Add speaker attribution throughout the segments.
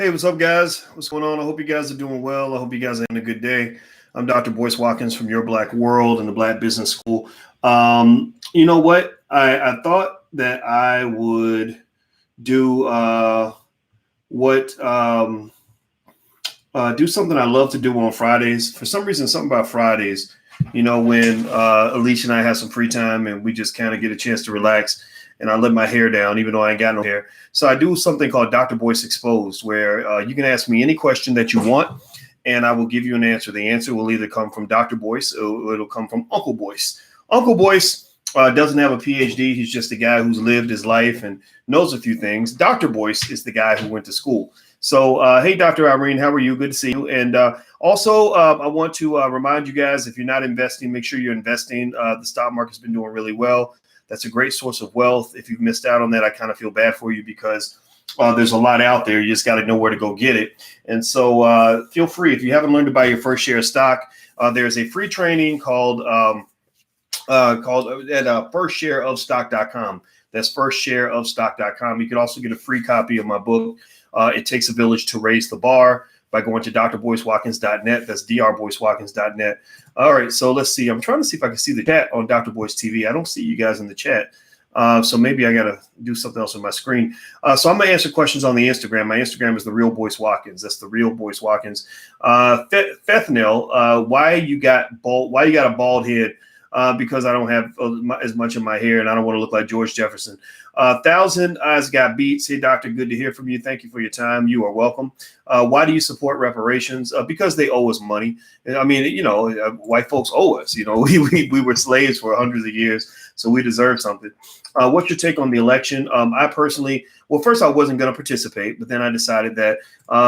Speaker 1: Hey, what's up, guys? What's going on? I hope you guys are doing well. I hope you guys are having a good day. I'm Dr. Boyce Watkins from Your Black World and the Black Business School. You know what? I thought that I would do what do something I love to do on Fridays. For some reason, something about Fridays, when Alicia and I have some free time and we just kind of get a chance to relax and I let my hair down, even though I ain't got no hair. So I do something called Dr. Boyce Exposed, where you can ask me any question that you want and I will give you an answer. The answer will either come from Dr. Boyce or it'll come from Uncle Boyce. Uncle Boyce doesn't have a PhD. He's just a guy who's lived his life and knows a few things. Dr. Boyce is the guy who went to school. So, hey, Dr. Irene, how are you? Good to see you. And also, I want to remind you guys, if you're not investing, make sure you're investing. The stock market's been doing really well. That's a great source of wealth. If you've missed out on that, I kind of feel bad for you because there's a lot out there. You just got to know where to go get it. And so feel free. If you haven't learned to buy your first share of stock, there's a free training called at firstshareofstock.com. That's firstshareofstock.com. You can also get a free copy of my book. It Takes a Village to Raise the Bar by going to drboycewatkins.net. That's drboycewatkins.net. All right, so let's see. I'm trying to see if I can see the chat on Dr. Boyce TV. I don't see you guys in the chat. So maybe I got to do something else on my screen. So I'm going to answer questions on the Instagram. My Instagram is The Real Boyce Watkins. That's The Real Boyce Watkins. Fethnell, why you got a bald head? Because I don't have as much of my hair and I don't want to look like George Jefferson. 1,000 Eyes Got Beats. Hey, doctor, good to hear from you. Thank you for your time. You are welcome. Why do you support reparations? Because they owe us money. I mean, white folks owe us. We were slaves for hundreds of years, so we deserve something. What's your take on the election? I personally, first I wasn't going to participate, but then I decided that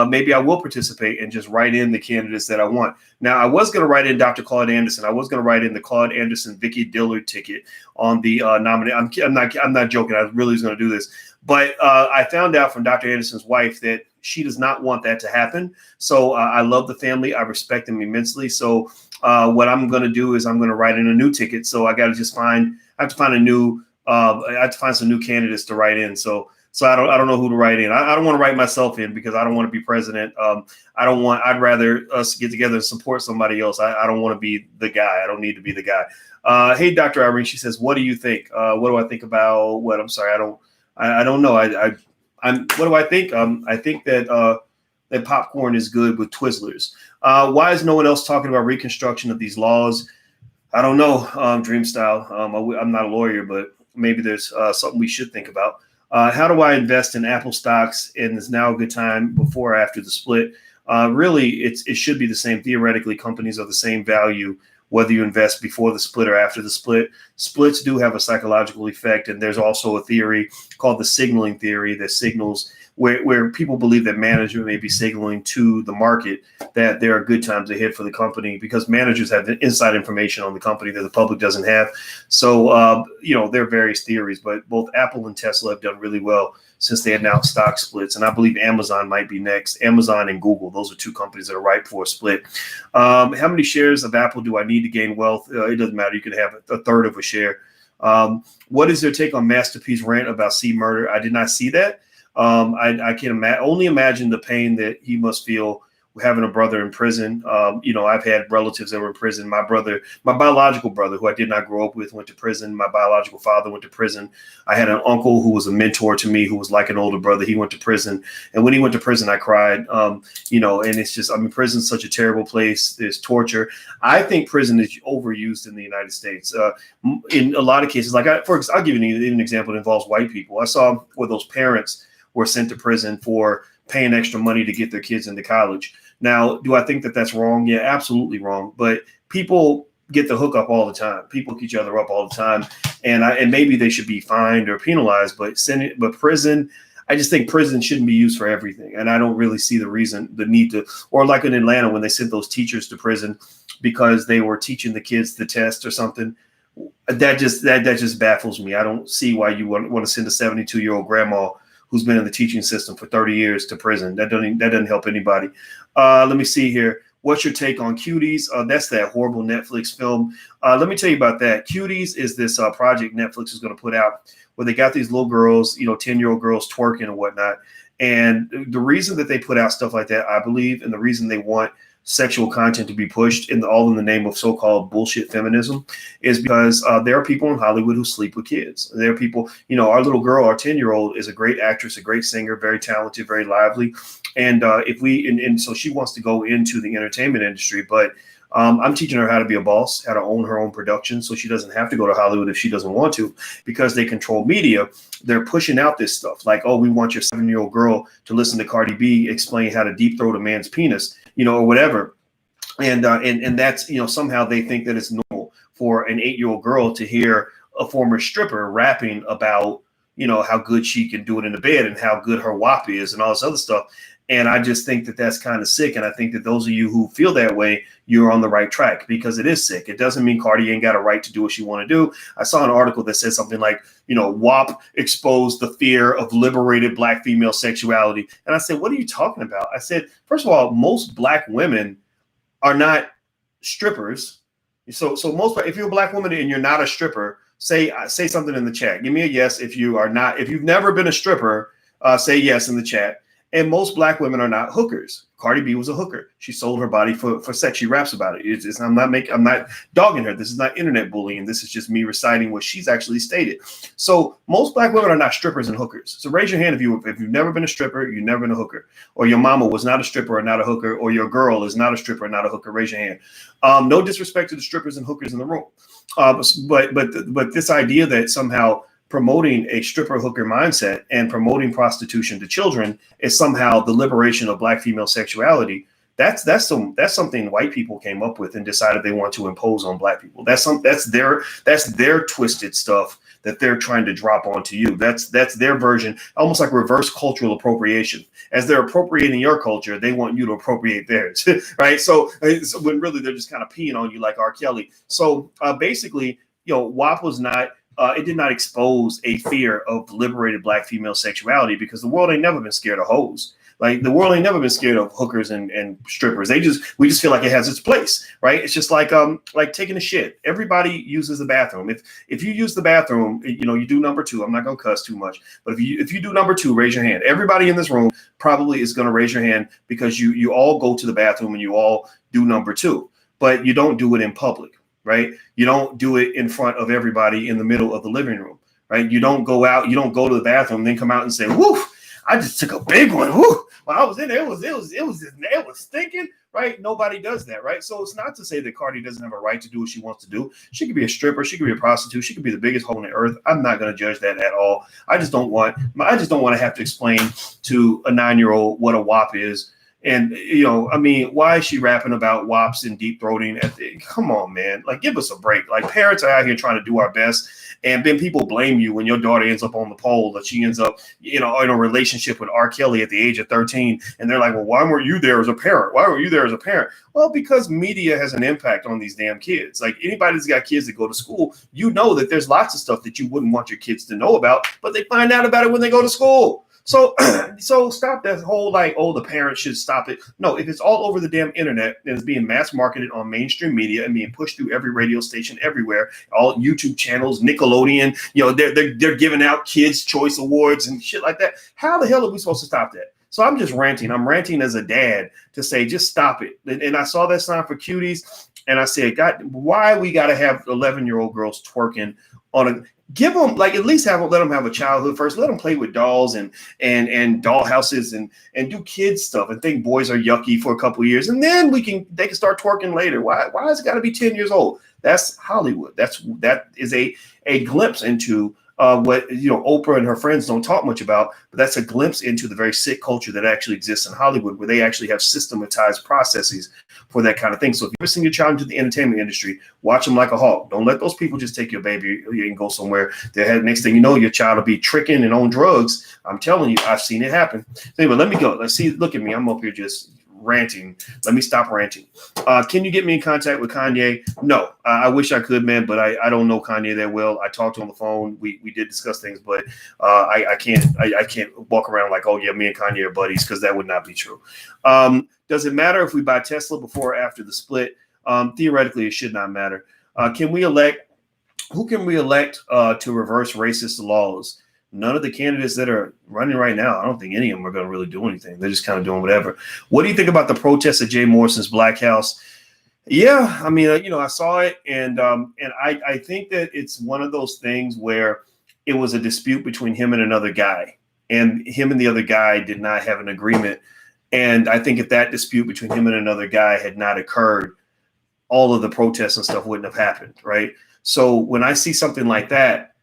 Speaker 1: maybe I will participate and just write in the candidates that I want. Now, I was going to write in Dr. Claude Anderson. I was going to write in the Claude Anderson, Vicky Dillard ticket on the nominee. I'm not joking. I really was going to do this, but I found out from Dr. Anderson's wife that she does not want that to happen. So I love the family. I respect them immensely. So what I'm going to do is I'm going to write in a new ticket. So I have to find some new candidates to write in. So I don't know who to write in. I don't want to write myself in because I don't want to be president. I'd rather us get together and support somebody else. I don't want to be the guy. I don't need to be the guy. Hey, Dr. Irene, she says, what do you think? What do I think about what? I'm sorry. I don't know. What do I think? I think that popcorn is good with Twizzlers. Why is no one else talking about reconstruction of these laws? I don't know, Dream Style. I'm not a lawyer, but maybe there's something we should think about. How do I invest in Apple stocks? And is now a good time before or after the split? Really, it should be the same. Theoretically, companies are the same value, whether you invest before the split or after the split. Splits do have a psychological effect. And there's also a theory called the signaling theory that signals where people believe that management may be signaling to the market that there are good times ahead for the company because managers have inside information on the company that the public doesn't have. So, there are various theories, but both Apple and Tesla have done really well since they announced stock splits. And I believe Amazon might be next. Amazon and Google, those are two companies that are ripe for a split. How many shares of Apple do I need to gain wealth? It doesn't matter. You can have a third of a share. What is their take on Master P's rant about C murder? I did not see that. I can only imagine the pain that he must feel having a brother in prison. I've had relatives that were in prison. My biological brother, who I did not grow up with, went to prison. My biological father went to prison. I had an uncle who was a mentor to me, who was like an older brother. He went to prison. And when he went to prison, I cried, and it's just, prison's such a terrible place. There's torture. I think prison is overused in the United States. In a lot of cases, I'll give you an example that involves white people. I saw where those parents were sent to prison for paying extra money to get their kids into college. Now, do I think that that's wrong? Yeah, absolutely wrong. But people get the hookup all the time. People hook each other up all the time. And maybe they should be fined or penalized, but prison, I just think prison shouldn't be used for everything. And I don't really see the need to, or like in Atlanta, when they sent those teachers to prison because they were teaching the kids the test or something. That just baffles me. I don't see why you want to send a 72-year-old grandma who's been in the teaching system for 30 years to prison. That doesn't help anybody. Let me see here. What's your take on Cuties? That's that horrible Netflix film. Let me tell you about that. Cuties is this project Netflix is going to put out where they got these little girls, 10-year-old girls twerking and whatnot. And the reason that they put out stuff like that, I believe, and the reason they want sexual content to be pushed all in the name of so-called bullshit feminism is because there are people in Hollywood who sleep with kids. There are people, our little girl, our 10-year-old is a great actress, a great singer, very talented, very lively. And so she wants to go into the entertainment industry, but I'm teaching her how to be a boss, how to own her own production, so she doesn't have to go to Hollywood if she doesn't want to, because they control media. They're pushing out this stuff like, oh, we want your 7-year-old girl to listen to Cardi B explain how to deep throat a man's penis, or whatever. And that's, somehow they think that it's normal for an 8-year-old girl to hear a former stripper rapping about, how good she can do it in the bed and how good her WAP is and all this other stuff. And I just think that that's kind of sick. And I think that those of you who feel that way, you're on the right track, because it is sick. It doesn't mean Cardi ain't got a right to do what she want to do. I saw an article that said something like, WAP exposed the fear of liberated Black female sexuality. And I said, what are you talking about? I said, first of all, most Black women are not strippers. So most, if you're a Black woman and you're not a stripper, say something in the chat. Give me a yes if you are not. If you've never been a stripper, say yes in the chat. And most Black women are not hookers. Cardi B was a hooker. She sold her body for sex. She raps about it. I'm not dogging her. This is not internet bullying. This is just me reciting what she's actually stated. So most Black women are not strippers and hookers. So raise your hand if you've never been a stripper, you've never been a hooker, or your mama was not a stripper or not a hooker, or your girl is not a stripper or not a hooker. Raise your hand. No disrespect to the strippers and hookers in the room, but this idea that somehow promoting a stripper hooker mindset and promoting prostitution to children is somehow the liberation of Black female sexuality. That's something white people came up with and decided they want to impose on Black people. That's their twisted stuff that they're trying to drop onto you. That's their version, almost like reverse cultural appropriation. As they're appropriating your culture, they want you to appropriate theirs, right? So when really they're just kind of peeing on you like R. Kelly. So basically, WAP was not. It did not expose a fear of liberated Black female sexuality, because the world ain't never been scared of hoes. Like, the world ain't never been scared of hookers and strippers. We just feel like it has its place, right? It's just like taking a shit. Everybody uses the bathroom. If you use the bathroom, you do number two. I'm not gonna cuss too much, but if you do number two, raise your hand. Everybody in this room probably is gonna raise your hand because you all go to the bathroom and you all do number two, but you don't do it in public. Right? You don't do it in front of everybody in the middle of the living room, right? You don't go out, you don't go to the bathroom, then come out and say, whoo, I just took a big one. Whoo, while I was in there, it was stinking, right? Nobody does that, right? So it's not to say that Cardi doesn't have a right to do what she wants to do. She could be a stripper, she could be a prostitute, she could be the biggest hole on the earth. I'm not going to judge that at all. I just don't want to have to explain to a 9-year-old what a WAP is. And, why is she rapping about WAPs and deep throating? Come on, man. Like, give us a break. Like, parents are out here trying to do our best. And then people blame you when your daughter ends up on the pole, that she ends up, in a relationship with R. Kelly at the age of 13. And they're like, well, why weren't you there as a parent? Why were you there as a parent? Well, because media has an impact on these damn kids. Like, anybody that's got kids that go to school, that there's lots of stuff that you wouldn't want your kids to know about, but they find out about it when they go to school. So stop that whole the parents should stop it. No, if it's all over the damn internet and it's being mass marketed on mainstream media and being pushed through every radio station everywhere, all YouTube channels, Nickelodeon, they're giving out Kids' Choice Awards and shit like that. How the hell are we supposed to stop that? So I'm just ranting. I'm ranting as a dad to say, just stop it. And I saw that sign for cuties, and I said, God, why we got to have 11-year-old girls twerking on a? Give them, at least let them have a childhood first. Let them play with dolls and doll houses and do kids stuff and think boys are yucky for a couple of years, and then they can start twerking later. Why has it got to be 10 years old? That's Hollywood. That is a glimpse into what Oprah and her friends don't talk much about, but that's a glimpse into the very sick culture that actually exists in Hollywood, where they actually have systematized processes for that kind of thing. So if you ever send your child into the entertainment industry, watch them like a hawk. Don't let those people just take your baby and go somewhere. Next thing you know, your child will be tricking and on drugs. I'm telling you, I've seen it happen. Anyway, let me go. Let's see. Look at me. I'm up here just ranting. Let me stop ranting. Can you get me in contact with Kanye? No, I wish I could, man, but I don't know Kanye that well. I talked to him on the phone. We did discuss things, but I can't walk around like, oh yeah, me and Kanye are buddies, because that would not be true. Does it matter if we buy Tesla before or after the split? Theoretically, it should not matter. Who can we elect to reverse racist laws? none of the candidates that are running right now, I don't think any of them are going to really do anything. They're just kind of doing whatever. What do you think about the protests at Jay Morrison's Black House? Yeah, I mean, I saw it, and I think that it's one of those things where it was a dispute between him and another guy, and him and the other guy did not have an agreement. And I think if that dispute between him and another guy had not occurred, all of the protests and stuff wouldn't have happened, right? So when I see something like that,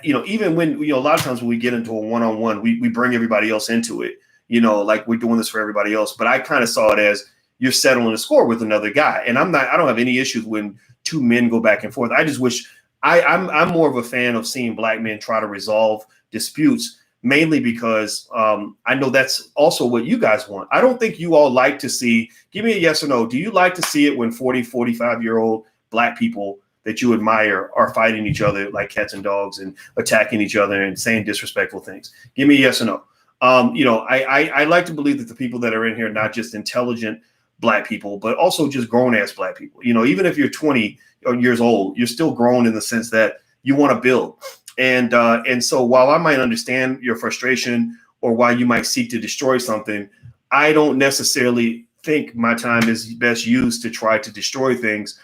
Speaker 1: even when, a lot of times when we get into a one-on-one, we bring everybody else into it, like we're doing this for everybody else. But I kind of saw it as you're settling a score with another guy. And I don't have any issues when two men go back and forth. I just wish I'm more of a fan of seeing Black men try to resolve disputes, mainly because I know that's also what you guys want. I don't think you all like to see, give me a yes or no. Do you like to see it when 40, 45-year-old Black people that you admire are fighting each other like cats and dogs and attacking each other and saying disrespectful things? Give me a yes or no. I like to believe that the people that are in here are not just intelligent Black people, but also just grown ass Black people. Even if you're 20 years old, you're still grown in the sense that you want to build. And so while I might understand your frustration or why you might seek to destroy something, I don't necessarily think my time is best used to try to destroy things.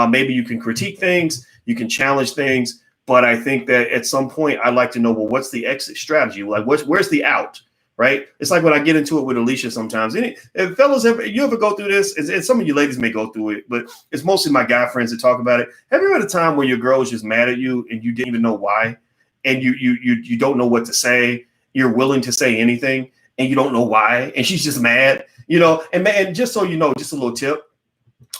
Speaker 1: Maybe you can critique things, you can challenge things, but I think that at some point I'd like to know, well, what's the exit strategy? Like, where's the out? Right? It's like when I get into it with Alicia sometimes. If fellas, you ever go through this, and some of you ladies may go through it, but it's mostly my guy friends that talk about it. Have you ever had a time where your girl was just mad at you and you didn't even know why? And you don't know what to say. You're willing to say anything and you don't know why. And she's just mad, and just so you know, just a little tip.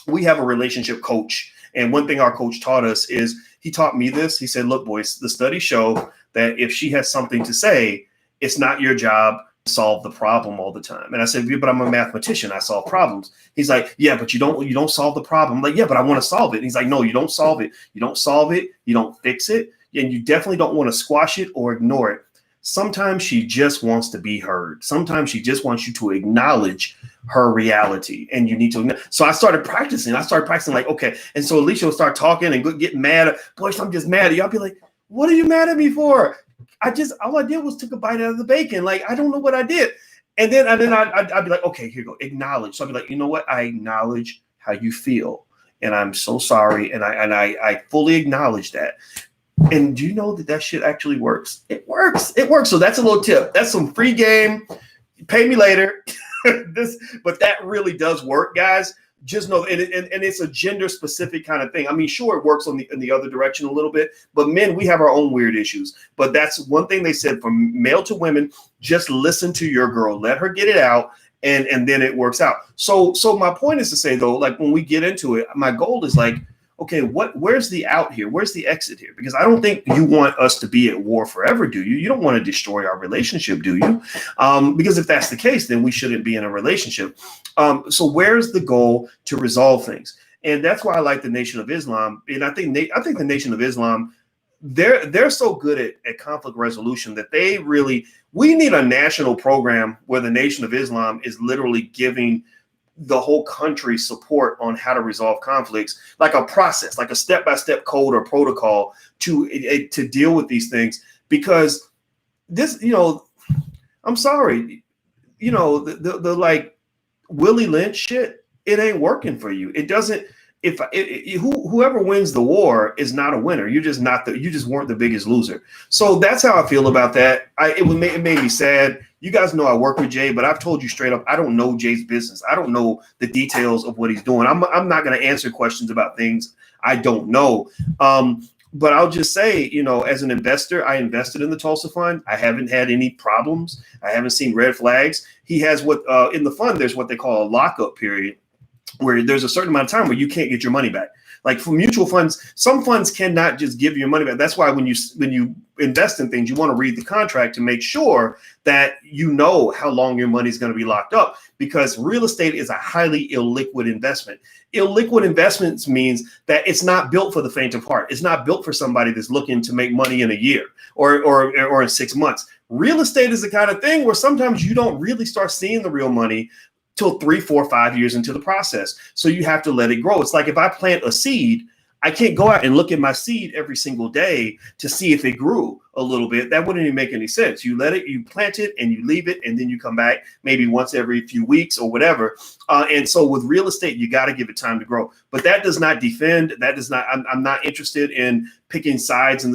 Speaker 1: We have a relationship coach. And one thing our coach taught us is he taught me this. He said, look, Boyce, the studies show that if she has something to say, it's not your job to solve the problem all the time. And I said, yeah, but I'm a mathematician. I solve problems. He's like, yeah, but you don't solve the problem. I'm like, yeah, but I want to solve it. And he's like, no, you don't solve it. You don't solve it. You don't fix it. And you definitely don't want to squash it or ignore it. Sometimes she just wants to be heard. Sometimes she just wants you to acknowledge her reality, and you need to. So I started practicing. Like, okay. And so Alicia will start talking and get mad. Boy, I'm just mad at you. I'll be like, what are you mad at me for? All I did was took a bite out of the bacon. Like, I don't know what I did. And then I'd be like, okay, here you go. Acknowledge. So I'd be like, you know what? I acknowledge how you feel. And I'm so sorry. And I fully acknowledge that. And do you know that shit actually works? It works. So that's a little tip. That's some free game. Pay me later. But that really does work, guys. Just know, and it's a gender specific kind of thing. I mean, sure, it works in the other direction a little bit, but men, we have our own weird issues. But that's one thing they said from male to women, just listen to your girl, let her get it out, and then it works out. So my point is to say, though, like when we get into it, my goal is like, okay, where's the out here? Where's the exit here? Because I don't think you want us to be at war forever, do you? You don't want to destroy our relationship, do you? Because if that's the case, then we shouldn't be in a relationship. So where's the goal to resolve things? And that's why I like the Nation of Islam. And I think the Nation of Islam, they're so good at conflict resolution that we need a national program where the Nation of Islam is literally giving the whole country support on how to resolve conflicts, like a process, like a step-by-step code or protocol to deal with these things. Because this, I'm sorry, the like Willie Lynch shit, it ain't working for you. It doesn't. Whoever wins the war is not a winner. You just weren't the biggest loser. So that's how I feel about that. It made me sad. You guys know I work with Jay, but I've told you straight up, I don't know Jay's business. I don't know the details of what he's doing. I'm not going to answer questions about things I don't know. But I'll just say, as an investor, I invested in the Tulsa Fund. I haven't had any problems. I haven't seen red flags. He has in the fund, there's what they call a lockup period, where there's a certain amount of time where you can't get your money back. Like for mutual funds, some funds cannot just give you your money back. That's why when you invest in things, you want to read the contract to make sure that you know how long your money is going to be locked up, because real estate is a highly illiquid investment. Illiquid investments means that it's not built for the faint of heart. It's not built for somebody that's looking to make money in a year or in 6 months. Real estate is the kind of thing where sometimes you don't really start seeing the real money till 3, 4, 5 years into the process. So you have to let it grow. It's like if I plant a seed, I can't go out and look at my seed every single day to see if it grew a little bit. That wouldn't even make any sense. You let it, you plant it, and you leave it, and then you come back maybe once every few weeks or whatever. And so with real estate, you got to give it time to grow. But that does not defend. That does not. I'm not interested in picking sides,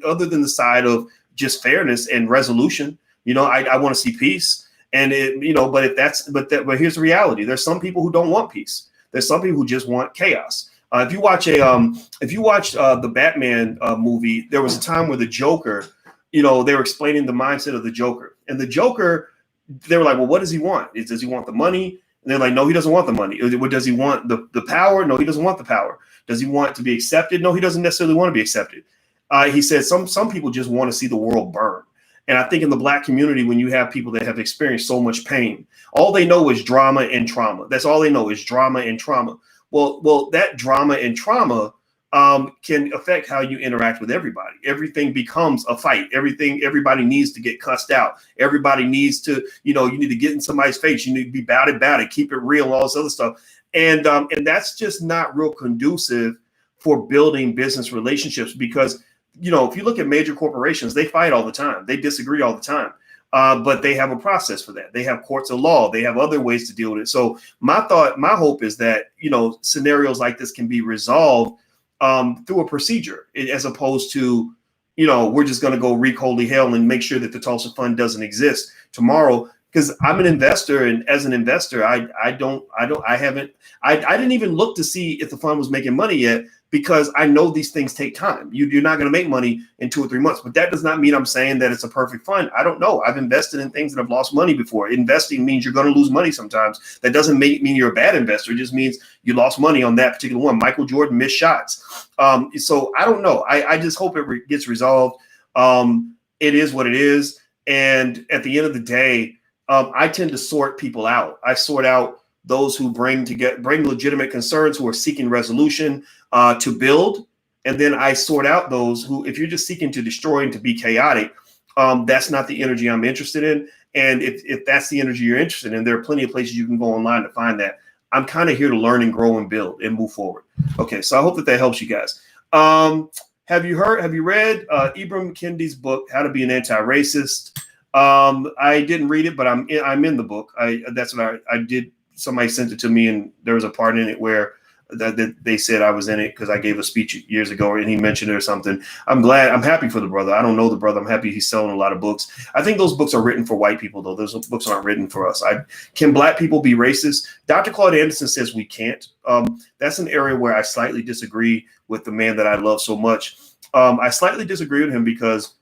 Speaker 1: other than the side of just fairness and resolution. I want to see peace. And but here's the reality. There's some people who don't want peace. There's some people who just want chaos. If you watch the Batman movie, there was a time where the Joker, they were explaining the mindset of the Joker, and the Joker, they were like, well, what does he want? Does he want the money? And they're like, no, he doesn't want the money. Does he want the power? No, he doesn't want the power. Does he want to be accepted? No, he doesn't necessarily want to be accepted. He said some people just want to see the world burn. And I think in the Black community, when you have people that have experienced so much pain, all they know is drama and trauma. That's all they know is drama and trauma. Well, that drama and trauma can affect how you interact with everybody. Everything becomes a fight. Everybody needs to get cussed out. Everybody needs to, you need to get in somebody's face. You need to be about it, keep it real, all this other stuff. And that's just not real conducive for building business relationships, because, if you look at major corporations, they fight all the time. They disagree all the time. But they have a process for that. They have courts of law. They have other ways to deal with it. So my hope is that, scenarios like this can be resolved through a procedure, as opposed to, we're just going to go wreak holy hell and make sure that the Tulsa Fund doesn't exist tomorrow. Because I'm an investor, and as an investor, I didn't even look to see if the fund was making money yet, because I know these things take time. You're not going to make money in 2 or 3 months, but that does not mean I'm saying that it's a perfect fund. I don't know. I've invested in things that have lost money before. Investing means you're going to lose money sometimes. That doesn't mean you're a bad investor. It just means you lost money on that particular one. Michael Jordan missed shots. So I don't know. I just hope it gets resolved. It is what it is. And at the end of the day, I tend to sort people out. I sort out those who bring legitimate concerns, who are seeking resolution to build. And then I sort out those who, if you're just seeking to destroy and to be chaotic, that's not the energy I'm interested in. And if that's the energy you're interested in, there are plenty of places you can go online to find that. I'm kind of here to learn and grow and build and move forward. Okay, so I hope that helps you guys. Have you read Ibram Kendi's book, How to Be an Anti-Racist? I didn't read it, but I'm in the book. That's what I did. Somebody sent it to me, and there was a part in it where that they said I was in it because I gave a speech years ago and he mentioned it or something. I'm happy for the brother. I don't know the brother. I'm happy he's selling a lot of books. I think those books are written for white people, though. Those books aren't written for us. Can Black people be racist? Dr. Claude Anderson says we can't. That's an area where I slightly disagree with the man that I love so much. I slightly disagree with him because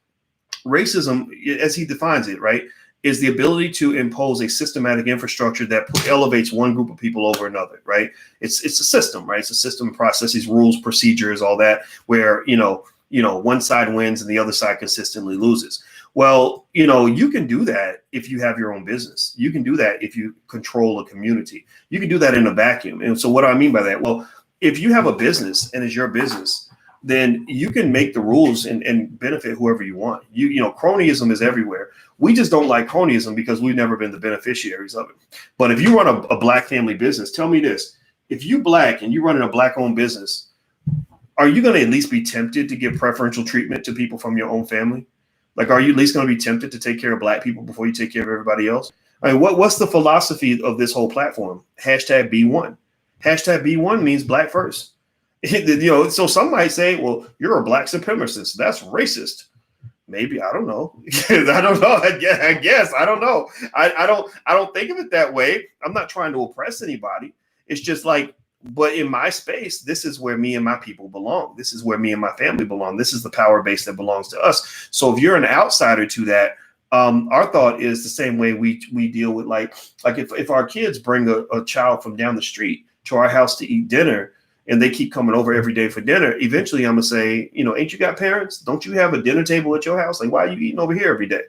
Speaker 1: racism, as he defines it, right, is the ability to impose a systematic infrastructure that elevates one group of people over another, right? It's a system, right? It's a system of processes, rules, procedures, all that, where, one side wins and the other side consistently loses. Well, you can do that if you have your own business. You can do that if you control a community. You can do that in a vacuum. And so what do I mean by that? Well, if you have a business and it's your business, then you can make the rules and benefit whoever you want. Cronyism is everywhere. We just don't like cronyism because we've never been the beneficiaries of it. But if you run a Black family business, tell me this: if you Black and you're running a Black-owned business, are you going to at least be tempted to give preferential treatment to people from your own family? Like, are you at least going to be tempted to take care of Black people before you take care of everybody else? I mean, what's the philosophy of this whole platform? #B1. #B1 means Black first. So some might say, well, you're a Black supremacist. That's racist. Maybe. I don't know. I don't know. I guess. I don't know. I don't think of it that way. I'm not trying to oppress anybody. It's just like, but in my space, this is where me and my people belong. This is where me and my family belong. This is the power base that belongs to us. So if you're an outsider to that, our thought is the same way we deal with like if our kids bring a child from down the street to our house to eat dinner, and they keep coming over every day for dinner, eventually I'm going to say, ain't you got parents? Don't you have a dinner table at your house? Like, why are you eating over here every day?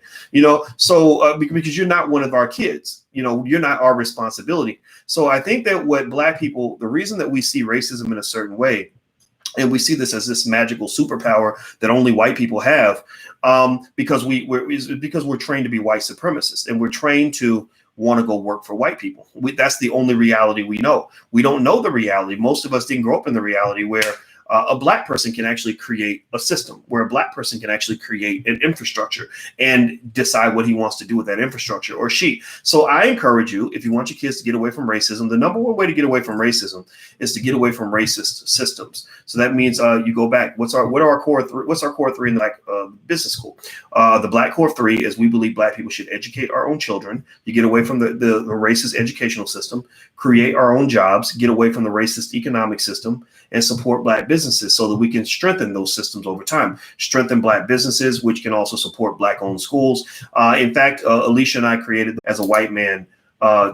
Speaker 1: So because you're not one of our kids, you're not our responsibility. So I think that what Black people, the reason that we see racism in a certain way, and we see this as this magical superpower that only white people have, because we're trained to be white supremacists, and we're trained to want to go work for white people. That's the only reality we know. We don't know the reality. Most of us didn't grow up in the reality where A black person can actually create a system where a black person can actually create an infrastructure and decide what he wants to do with that infrastructure, or she. So I encourage you, if you want your kids to get away from racism, the number one way to get away from racism is to get away from racist systems. So that means you go back. What are our core three? What's our core three in like business school? The black core three is we believe black people should educate our own children. You get away from the racist educational system, create our own jobs, get away from the racist economic system, and support black businesses so that we can strengthen those systems over time. Strengthen black businesses, which can also support black-owned schools. In fact, Alicia and I created as a white man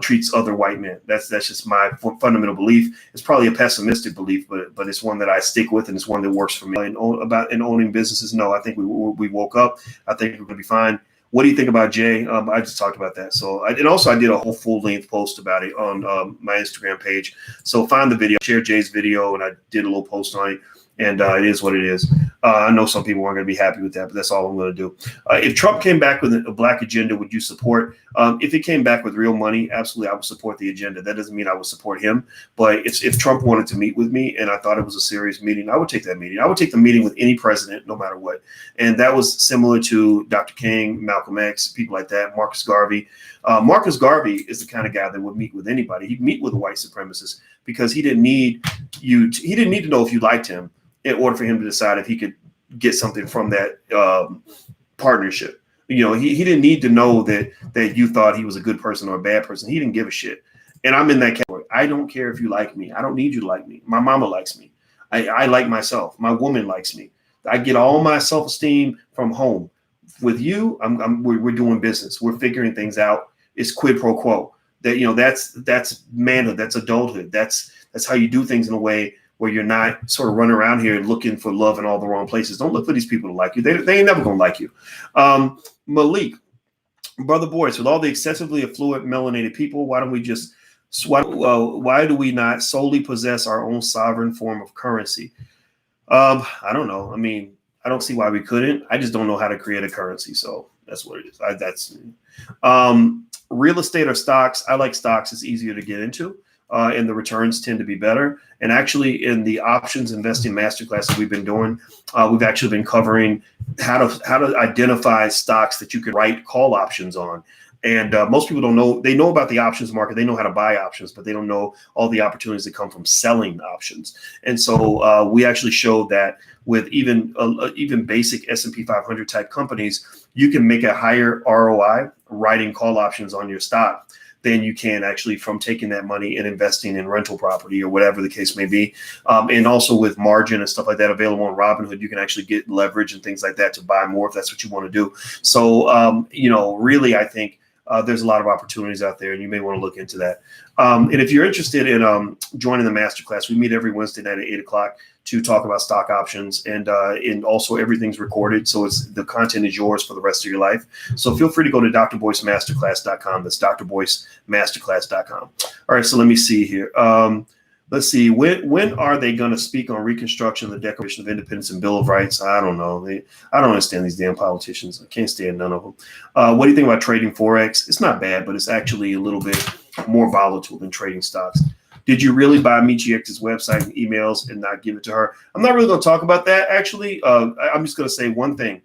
Speaker 1: treats other white men. That's just my fundamental belief. It's probably a pessimistic belief, but it's one that I stick with, and it's one that works for me. And owning businesses, no, I think we woke up. I think we're going to be fine. What do you think about Jay? I just talked about that. So, I did a whole full-length post about it on my Instagram page. So find the video, share Jay's video, and I did a little post on it. And it is what it is. I know some people aren't going to be happy with that, but that's all I'm going to do. If Trump came back with a black agenda, would you support? If it came back with real money, absolutely, I would support the agenda. That doesn't mean I would support him. But if Trump wanted to meet with me and I thought it was a serious meeting, I would take that meeting. I would take the meeting with any president, no matter what. And that was similar to Dr. King, Malcolm X, people like that, Marcus Garvey. Marcus Garvey is the kind of guy that would meet with anybody. He'd meet with a white supremacist because he didn't need to know if you liked him in order for him to decide if he could get something from that partnership. You know, he didn't need to know that you thought he was a good person or a bad person. He didn't give a shit. And I'm in that category. I don't care if you like me. I don't need you to like me. My mama likes me. I like myself. My woman likes me. I get all my self-esteem from home. With you, we're doing business. We're figuring things out. It's quid pro quo. That's manhood. That's adulthood. That's how you do things in a way where you're not sort of running around here looking for love in all the wrong places. Don't look for these people to like you. They ain't never going to like you. Malik, Brother Boyce, with all the excessively affluent melanated people, why do we not solely possess our own sovereign form of currency? I don't know. I mean, I don't see why we couldn't. I just don't know how to create a currency. So that's what it is. Real estate or stocks. I like stocks. It's easier to get into. And the returns tend to be better. And actually, in the options investing masterclass that we've been doing, we've actually been covering how to identify stocks that you can write call options on. And most people don't know. They know about the options market. They know how to buy options, but they don't know all the opportunities that come from selling options. And so we actually showed that with even basic S&P 500 type companies, you can make a higher ROI writing call options on your stock than you can actually from taking that money and investing in rental property or whatever the case may be. And also with margin and stuff like that available on Robinhood, you can actually get leverage and things like that to buy more if that's what you want to do. So, really, I think there's a lot of opportunities out there, and you may want to look into that. And if you're interested in joining the masterclass, we meet every Wednesday night at 8:00 to talk about stock options, and also everything's recorded, so the content is yours for the rest of your life. So feel free to go to drboycemasterclass.com. That's drboycemasterclass.com. All right, so let me see here. Let's see. When are they going to speak on Reconstruction, the Declaration of Independence, and Bill of Rights? I don't know. I don't understand these damn politicians. I can't stand none of them. What do you think about trading Forex? It's not bad, but it's actually a little bit more volatile than trading stocks. Did you really buy Michi X's website and emails and not give it to her? I'm not really going to talk about that, actually. I'm just going to say one thing.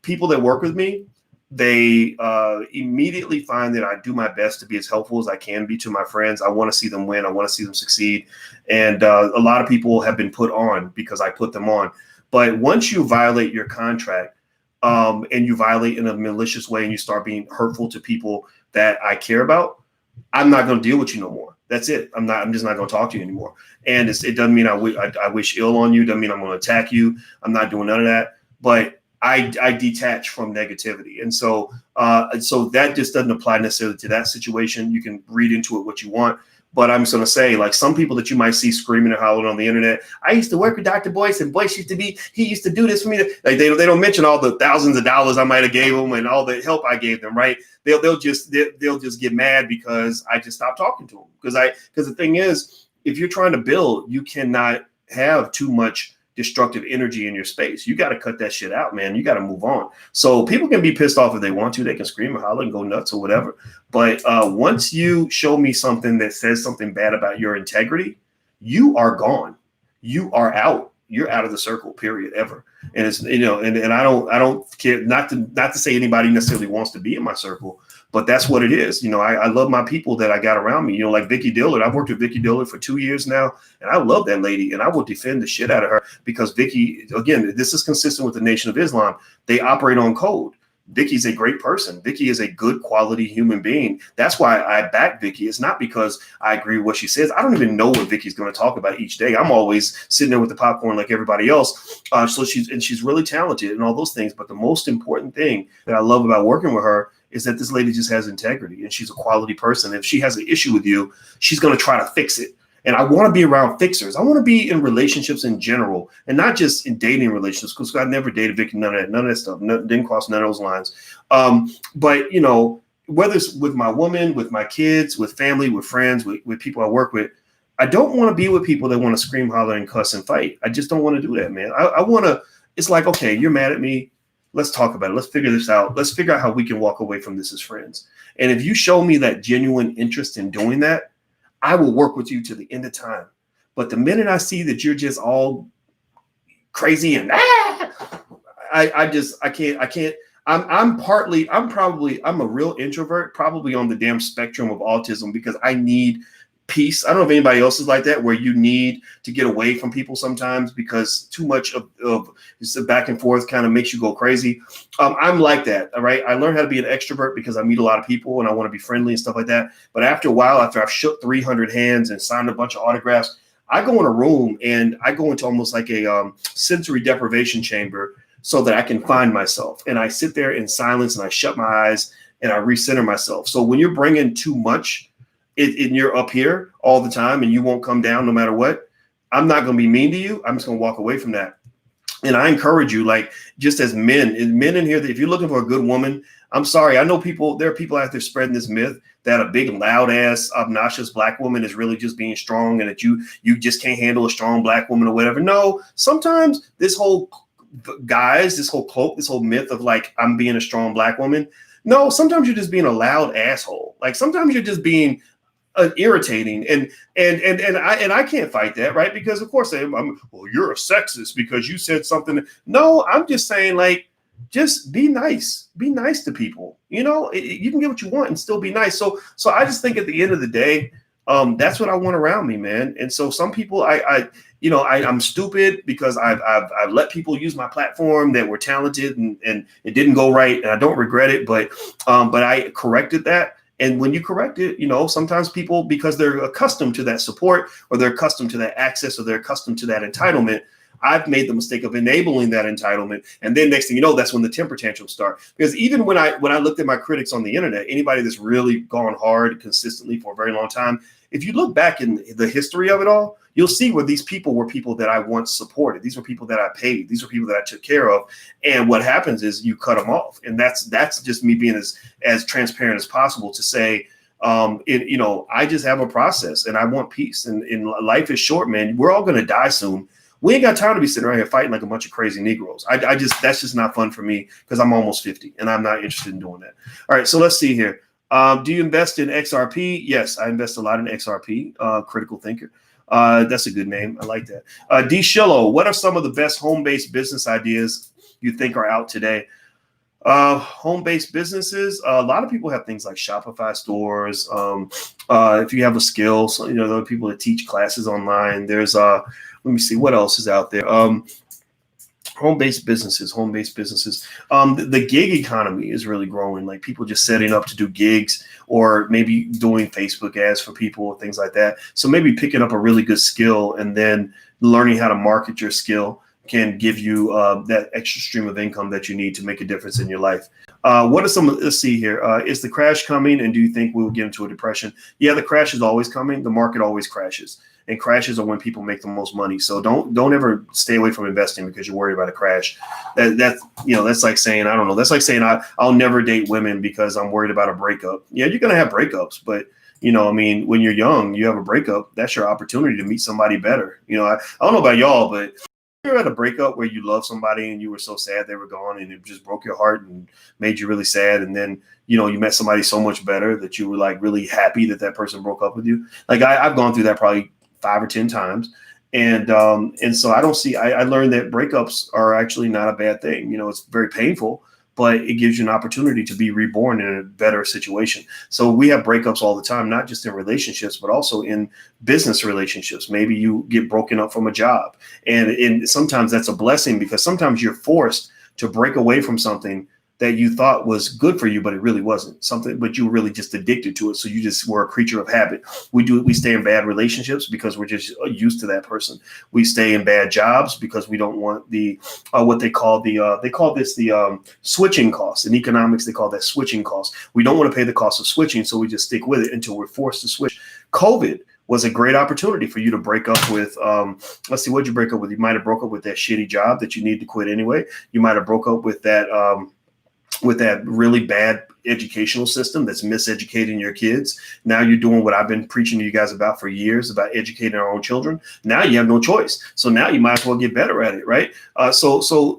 Speaker 1: People that work with me, they immediately find that I do my best to be as helpful as I can be to my friends. I want to see them win. I want to see them succeed. And a lot of people have been put on because I put them on. But once you violate your contract and you violate in a malicious way and you start being hurtful to people that I care about, I'm not going to deal with you no more. That's it. I'm just not going to talk to you anymore. And it doesn't mean I wish ill on you. Doesn't mean I'm going to attack you. I'm not doing none of that. But I detach from negativity. And so that just doesn't apply necessarily to that situation. You can read into it what you want. But I'm just going to say, like, some people that you might see screaming and hollering on the internet, I used to work with Dr. Boyce, and Boyce he used to do this for me. Like, they don't mention all the thousands of dollars I might have gave them and all the help I gave them, right? They'll just get mad because I just stopped talking to them. Because the thing is, if you're trying to build, you cannot have too much destructive energy in your space. You got to cut that shit out, man. You got to move on. So people can be pissed off if they want to. They can scream and holler and go nuts or whatever. But once you show me something that says something bad about your integrity, you are gone. you are out. You're out of the circle, period, ever. And it's, you know, and I don't care, not to say anybody necessarily wants to be in my circle, but that's what it is. You know, I love my people that I got around me, you know, like Vicky Dillard. I've worked with Vicky Dillard for 2 years now, and I love that lady, and I will defend the shit out of her because Vicky, again, this is consistent with the Nation of Islam. They operate on code. Vicky's a great person. Vicky is a good quality human being. That's why I back Vicky. It's not because I agree with what she says. I don't even know what Vicky's going to talk about each day. I'm always sitting there with the popcorn like everybody else. So she's really talented and all those things. But the most important thing that I love about working with her is that this lady just has integrity and she's a quality person. If she has an issue with you, she's going to try to fix it. And I want to be around fixers. I want to be in relationships in general and not just in dating relationships, because I never dated Vicky, none of that stuff. Didn't cross none of those lines. But, you know, whether it's with my woman, with my kids, with family, with friends, with people I work with, I don't want to be with people that want to scream, holler, and cuss and fight. I just don't want to do that, man. I want to, it's like, okay, you're mad at me. Let's talk about it. Let's figure this out. Let's figure out how we can walk away from this as friends. And if you show me that genuine interest in doing that, I will work with you to the end of time. But the minute I see that you're just all crazy and I can't. I'm a real introvert, probably on the damn spectrum of autism, because I need peace. I don't know if anybody else is like that, where you need to get away from people sometimes because too much of the back and forth kind of makes you go crazy. I'm like that. All right. I learned how to be an extrovert because I meet a lot of people and I want to be friendly and stuff like that. But after a while, after I've shook 300 hands and signed a bunch of autographs, I go in a room and I go into almost like a sensory deprivation chamber so that I can find myself. And I sit there in silence and I shut my eyes and I recenter myself. So when you're bringing too much, and you're up here all the time and you won't come down no matter what, I'm not going to be mean to you. I'm just going to walk away from that. And I encourage you, like, just as men in here, that if you're looking for a good woman, I'm sorry. I know there are people out there spreading this myth that a big, loud ass, obnoxious black woman is really just being strong and that you just can't handle a strong black woman or whatever. No, sometimes this whole cloak, this whole myth of like, I'm being a strong black woman. No, sometimes you're just being a loud asshole. Like sometimes you're just being irritating, and I can't fight that, right? Because of course I'm well, you're a sexist because you said something. No, I'm just saying, like, just be nice to people. You know, you can get what you want and still be nice. So I just think at the end of the day, that's what I want around me, man. And so some people, I'm stupid because I've let people use my platform that were talented and it didn't go right, and I don't regret it, but I corrected that. And when you correct it, you know, sometimes people, because they're accustomed to that support or they're accustomed to that access or they're accustomed to that entitlement, I've made the mistake of enabling that entitlement. And then next thing you know, that's when the temper tantrums start. Because even when I looked at my critics on the internet, anybody that's really gone hard consistently for a very long time, if you look back in the history of it all, you'll see where these people were people that I once supported. These were people that I paid. These were people that I took care of. And what happens is you cut them off. And that's just me being as transparent as possible to say, I just have a process and I want peace. And life is short, man. We're all going to die soon. We ain't got time to be sitting around here fighting like a bunch of crazy Negroes. That's just not fun for me because I'm almost 50 and I'm not interested in doing that. All right, so let's see here. Do you invest in XRP? Yes, I invest a lot in XRP, Critical Thinker. That's a good name. I like that. D. Shillo, what are some of the best home-based business ideas you think are out today? Home-based businesses, a lot of people have things like Shopify stores. If you have a skill, so, you know, there are people that teach classes online. There's, let me see, what else is out there? Home-based businesses. The gig economy is really growing, like people just setting up to do gigs or maybe doing Facebook ads for people or things like that. So maybe picking up a really good skill and then learning how to market your skill can give you that extra stream of income that you need to make a difference in your life. What are some, let's see here. Is the crash coming, and do you think we'll get into a depression? Yeah, the crash is always coming. The market always crashes. And crashes are when people make the most money. So don't ever stay away from investing because you're worried about a crash. That's like saying, I don't know. That's like saying I'll never date women because I'm worried about a breakup. Yeah, you're going to have breakups, but when you're young, you have a breakup. That's your opportunity to meet somebody better. I don't know about y'all, but you're at a breakup where you love somebody and you were so sad they were gone and it just broke your heart and made you really sad. And then, you met somebody so much better that you were like really happy that person broke up with you. Like I've gone through that probably 5 or 10 times. And so I don't see. I learned that breakups are actually not a bad thing. It's very painful, but it gives you an opportunity to be reborn in a better situation. So we have breakups all the time, not just in relationships, but also in business relationships. Maybe you get broken up from a job, and sometimes that's a blessing, because sometimes you're forced to break away from something that you thought was good for you, but it really wasn't something, but you were really just addicted to it. So you just were a creature of habit. We stay in bad relationships because we're just used to that person. We stay in bad jobs because we don't want the, what they call the switching costs. In economics, they call that switching costs. We don't want to pay the cost of switching. So we just stick with it until we're forced to switch. COVID was a great opportunity for you to break up with, let's see, what'd you break up with? You might've broke up with that shitty job that you need to quit anyway. You might've broke up with that really bad educational system that's miseducating your kids. Now you're doing what I've been preaching to you guys about for years, about educating our own children. Now you have no choice. So now you might as well get better at it, right? So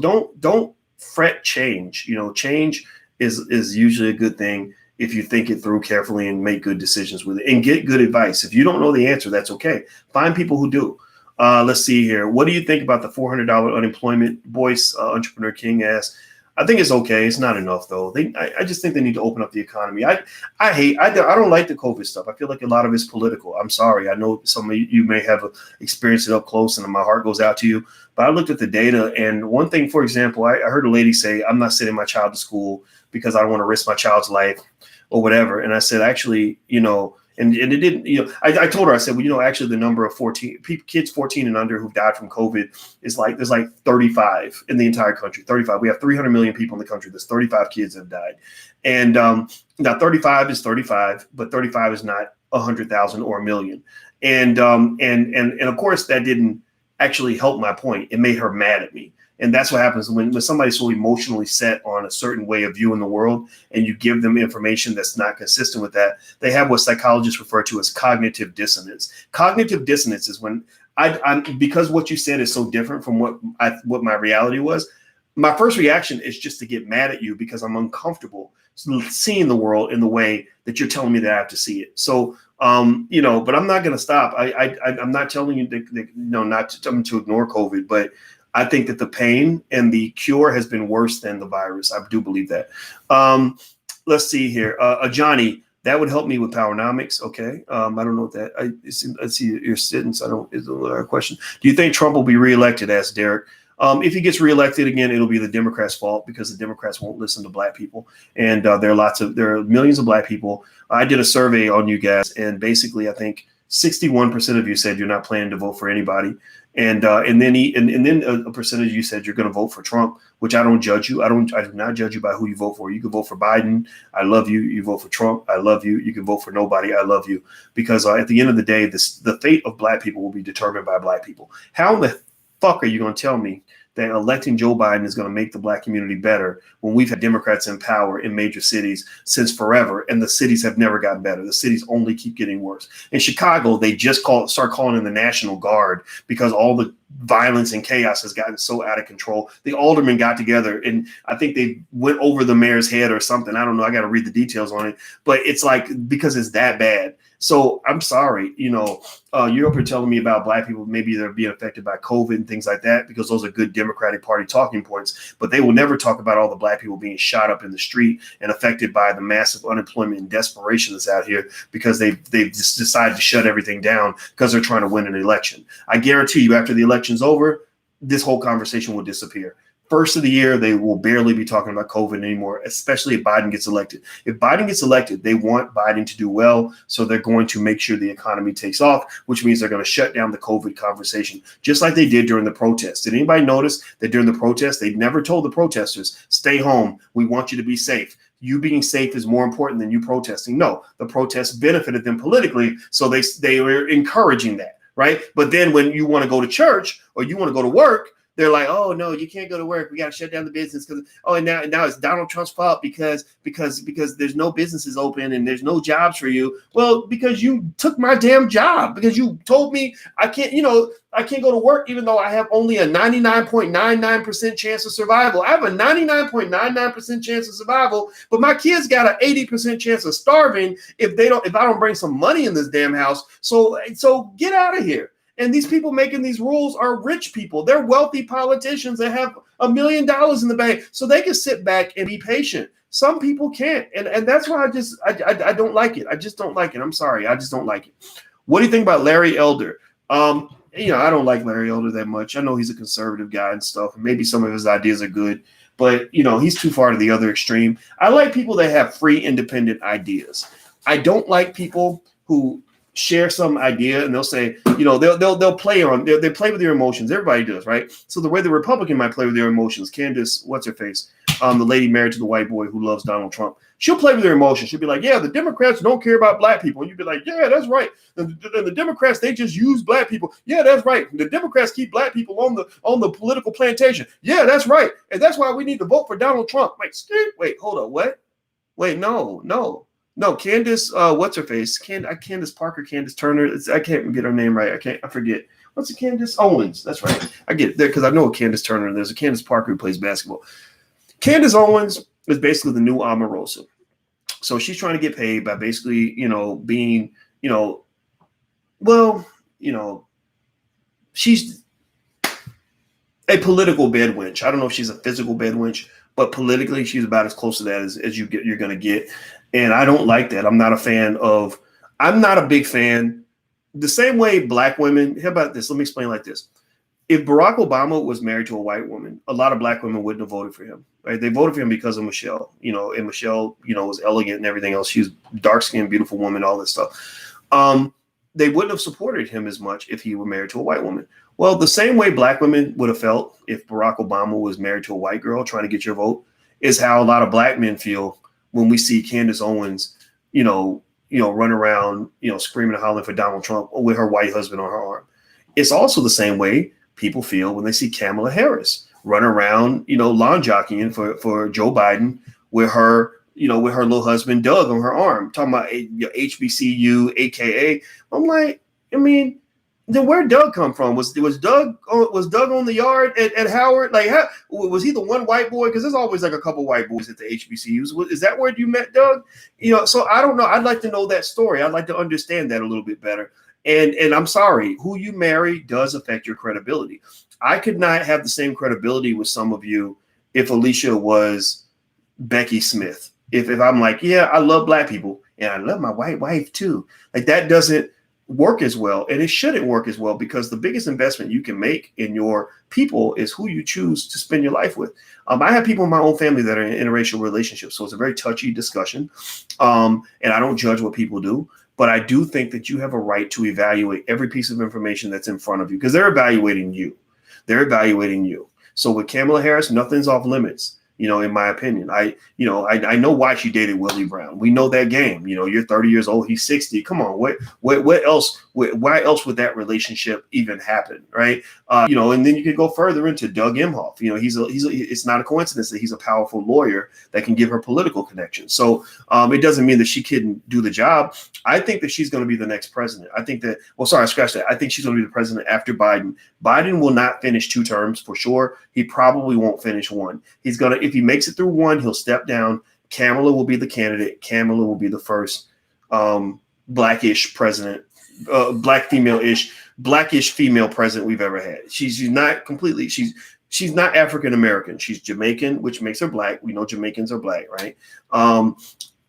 Speaker 1: don't fret change. Change is usually a good thing if you think it through carefully and make good decisions with it and get good advice. If you don't know the answer, that's okay. Find people who do. Let's see here. What do you think about the $400 unemployment? Boyce Entrepreneur King asked. I think it's okay. It's not enough, though. I just think they need to open up the economy. I don't like the COVID stuff. I feel like a lot of it's political. I'm sorry. I know some of you may have experienced it up close, and my heart goes out to you. But I looked at the data, and one thing, for example, I heard a lady say, I'm not sending my child to school because I don't want to risk my child's life or whatever. And I said, actually, and it didn't, I told her, I said, well, actually the number of kids 14 and under who've died from COVID is there's 35 in the entire country, 35. We have 300 million people in the country. There's 35 kids that have died. And now 35 is 35, but 35 is not 100,000 or a million. And of course that didn't actually help my point. It made her mad at me. And that's what happens when somebody's so emotionally set on a certain way of viewing the world, and you give them information that's not consistent with that. They have what psychologists refer to as cognitive dissonance. Cognitive dissonance is when because what you said is so different from what my reality was. My first reaction is just to get mad at you because I'm uncomfortable seeing the world in the way that you're telling me that I have to see it. So, but I'm not going to stop. I'm not telling you not to ignore COVID, but I think that the pain and the cure has been worse than the virus. I do believe that. Let's see here. Johnny, that would help me with Powernomics. Okay. I don't know what that. I see your sentence. Is a question. Do you think Trump will be reelected? Asked Derek. If he gets reelected again, it'll be the Democrats' fault because the Democrats won't listen to black people. And there are millions of black people. I did a survey on you guys, and basically, I think 61% of you said you're not planning to vote for anybody. And then a percentage of you said you're going to vote for Trump, which I don't judge you. I do not judge you by who you vote for. You can vote for Biden. I love you. You vote for Trump. I love you. You can vote for nobody. I love you. Because at the end of the day, the fate of black people will be determined by black people. How in the fuck are you going to tell me that electing Joe Biden is going to make the black community better when we've had Democrats in power in major cities since forever, and the cities have never gotten better? The cities only keep getting worse. In Chicago, they just start calling in the National Guard because all the violence and chaos has gotten so out of control. The aldermen got together, and I think they went over the mayor's head or something. I don't know. I got to read the details on it, but it's because it's that bad. So I'm sorry, you're up here telling me about black people, maybe they're being affected by COVID and things like that, because those are good Democratic Party talking points, but they will never talk about all the black people being shot up in the street and affected by the massive unemployment and desperation that's out here because they've just decided to shut everything down because they're trying to win an election. I guarantee you after the election's over, this whole conversation will disappear. First of the year, they will barely be talking about COVID anymore, especially if Biden gets elected. If Biden gets elected, they want Biden to do well, so they're going to make sure the economy takes off, which means they're going to shut down the COVID conversation, just like they did during the protests. Did anybody notice that during the protests, they never told the protesters, stay home, we want you to be safe? You being safe is more important than you protesting. No, the protests benefited them politically, so they were encouraging that, right? But then when you want to go to church or you want to go to work, they're like, oh no, you can't go to work. We got to shut down the business because and now it's Donald Trump's fault because there's no businesses open and there's no jobs for you. Well, because you took my damn job, because you told me I can't go to work even though I have only a 99.99% chance of survival. I have a 99.99% chance of survival, but my kids got an 80% chance of starving if I don't bring some money in this damn house. So get out of here. And these people making these rules are rich people. They're wealthy politicians that have $1 million in the bank, so they can sit back and be patient. Some people can't, and that's why I don't like it. I just don't like it. I'm sorry, I just don't like it. What do you think about Larry Elder? I don't like Larry Elder that much. I know he's a conservative guy and stuff, and maybe some of his ideas are good, but he's too far to the other extreme. I like people that have free, independent ideas. I don't like people who share some idea and they'll say, they'll play they play with your emotions. Everybody does, right? So the way the Republican might play with their emotions, Candace, what's her face? The lady married to the white boy who loves Donald Trump. She'll play with their emotions. She'll be like, yeah, the Democrats don't care about black people. And you'd be like, yeah, that's right. And the Democrats, they just use black people. Yeah, that's right. The Democrats keep black people on the political plantation. Yeah, that's right. And that's why we need to vote for Donald Trump. Like, wait, hold up. What? Wait, no. Candace, what's her face? Candace Parker, Candace Turner. I can't get her name right. I forget. What's it? Candace Owens. That's right. I get it there because I know a Candace Turner. There's a Candace Parker who plays basketball. Candace Owens is basically the new Omarosa. So she's trying to get paid by basically, being, she's a political bed wench. I don't know if she's a physical bed wench, but politically she's about as close to that as you're going to get. And I don't like that. I'm not a big fan. The same way black women, how about this? Let me explain like this. If Barack Obama was married to a white woman, a lot of black women wouldn't have voted for him, right? They voted for him because of Michelle, and Michelle, was elegant and everything else. She was dark-skinned, beautiful woman, all this stuff. They wouldn't have supported him as much if he were married to a white woman. Well, the same way black women would have felt if Barack Obama was married to a white girl trying to get your vote is how a lot of black men feel when we see Candace Owens, run around, screaming and hollering for Donald Trump with her white husband on her arm. It's also the same way people feel when they see Kamala Harris run around, lawn jockeying for Joe Biden with her, with her little husband, Doug, on her arm, talking about HBCU, AKA. I'm like, then where'd Doug come from? Was Doug on the yard at Howard? Like, was he the one white boy? Because there's always like a couple white boys at the HBCUs. Is that where you met Doug? So I don't know. I'd like to know that story. I'd like to understand that a little bit better. And I'm sorry, who you marry does affect your credibility. I could not have the same credibility with some of you if Alicia was Becky Smith. If I'm like, yeah, I love black people and I love my white wife too. Like, that doesn't work as well, and it shouldn't work as well, because the biggest investment you can make in your people is who you choose to spend your life with. I have people in my own family that are in interracial relationships, so it's a very touchy discussion, and I don't judge what people do, but I do think that you have a right to evaluate every piece of information that's in front of you, because they're evaluating you. So with Kamala Harris, nothing's off limits. In my opinion, I know why she dated Willie Brown. We know that game. You're 30 years old, he's 60. Come on, what else? Why else would that relationship even happen, right? And then you could go further into Doug Emhoff. It's not a coincidence that he's a powerful lawyer that can give her political connections. So it doesn't mean that she couldn't do the job. I think that she's going to be the next president. I think that. Well, sorry, scratch that. I think she's going to be the president after Biden. Biden will not finish 2 terms for sure. He probably won't finish 1. He's gonna. If he makes it through 1, he'll step down. Kamala will be the candidate. Kamala will be the first blackish president, blackish female president we've ever had. She's not completely. She's not African American. She's Jamaican, which makes her black. We know Jamaicans are black, right?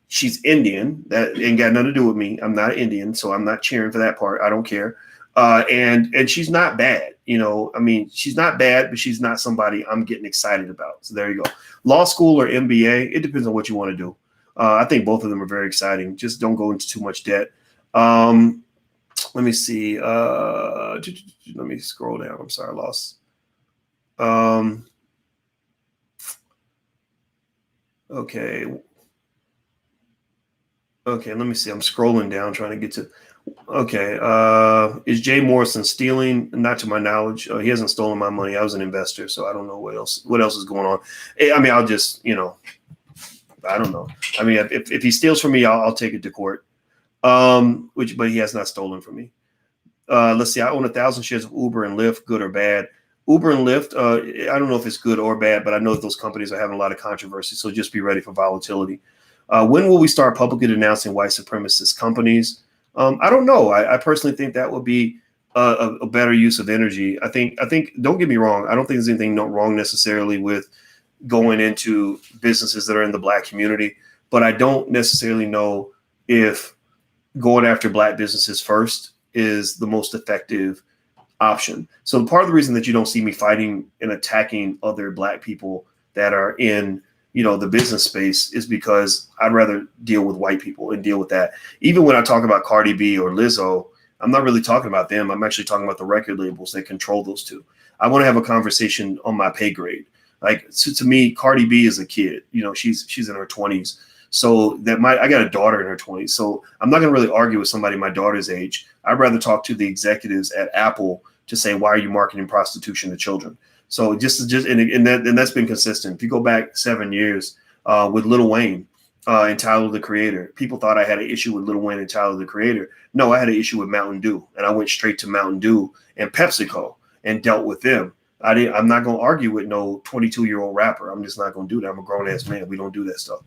Speaker 1: She's Indian. That ain't got nothing to do with me. I'm not Indian, so I'm not cheering for that part. I don't care. And she's not bad. She's not bad, but she's not somebody I'm getting excited about. So there you go. Law school or MBA, it depends on what you want to do. I think both of them are very exciting. Just don't go into too much debt. Let me see. Let me scroll down. I'm sorry, I lost. Okay. Let me see. I'm scrolling down trying to get to. Okay. Is Jay Morrison stealing? Not to my knowledge. He hasn't stolen my money. I was an investor, so I don't know what else is going on. I'll just, I don't know. If he steals from me, I'll take it to court. But he has not stolen from me. Let's see. I own 1,000 shares of Uber and Lyft. Good or bad? Uber and Lyft. I don't know if it's good or bad, but I know that those companies are having a lot of controversy. So just be ready for volatility. When will we start publicly denouncing white supremacist companies? I don't know. I personally think that would be a better use of energy. I think don't get me wrong. I don't think there's anything wrong necessarily with going into businesses that are in the Black community, but I don't necessarily know if going after Black businesses first is the most effective option. So part of the reason that you don't see me fighting and attacking other Black people that are in, the business space is because I'd rather deal with white people and deal with that. Even when I talk about Cardi B or Lizzo, I'm not really talking about them. I'm actually talking about the record labels that control those two. I want to have a conversation on my pay grade. Like, so to me, Cardi B is a kid. She's in her 20s. So I got a daughter in her 20s. So I'm not going to really argue with somebody my daughter's age. I'd rather talk to the executives at Apple to say, why are you marketing prostitution to children? So and that's been consistent. If you go back 7 years with Lil Wayne and Tyler the Creator, people thought I had an issue with Lil Wayne and Tyler the Creator. No, I had an issue with Mountain Dew, and I went straight to Mountain Dew and PepsiCo and dealt with them. I'm not going to argue with no 22-year-old rapper. I'm just not going to do that. I'm a grown ass man. We don't do that stuff.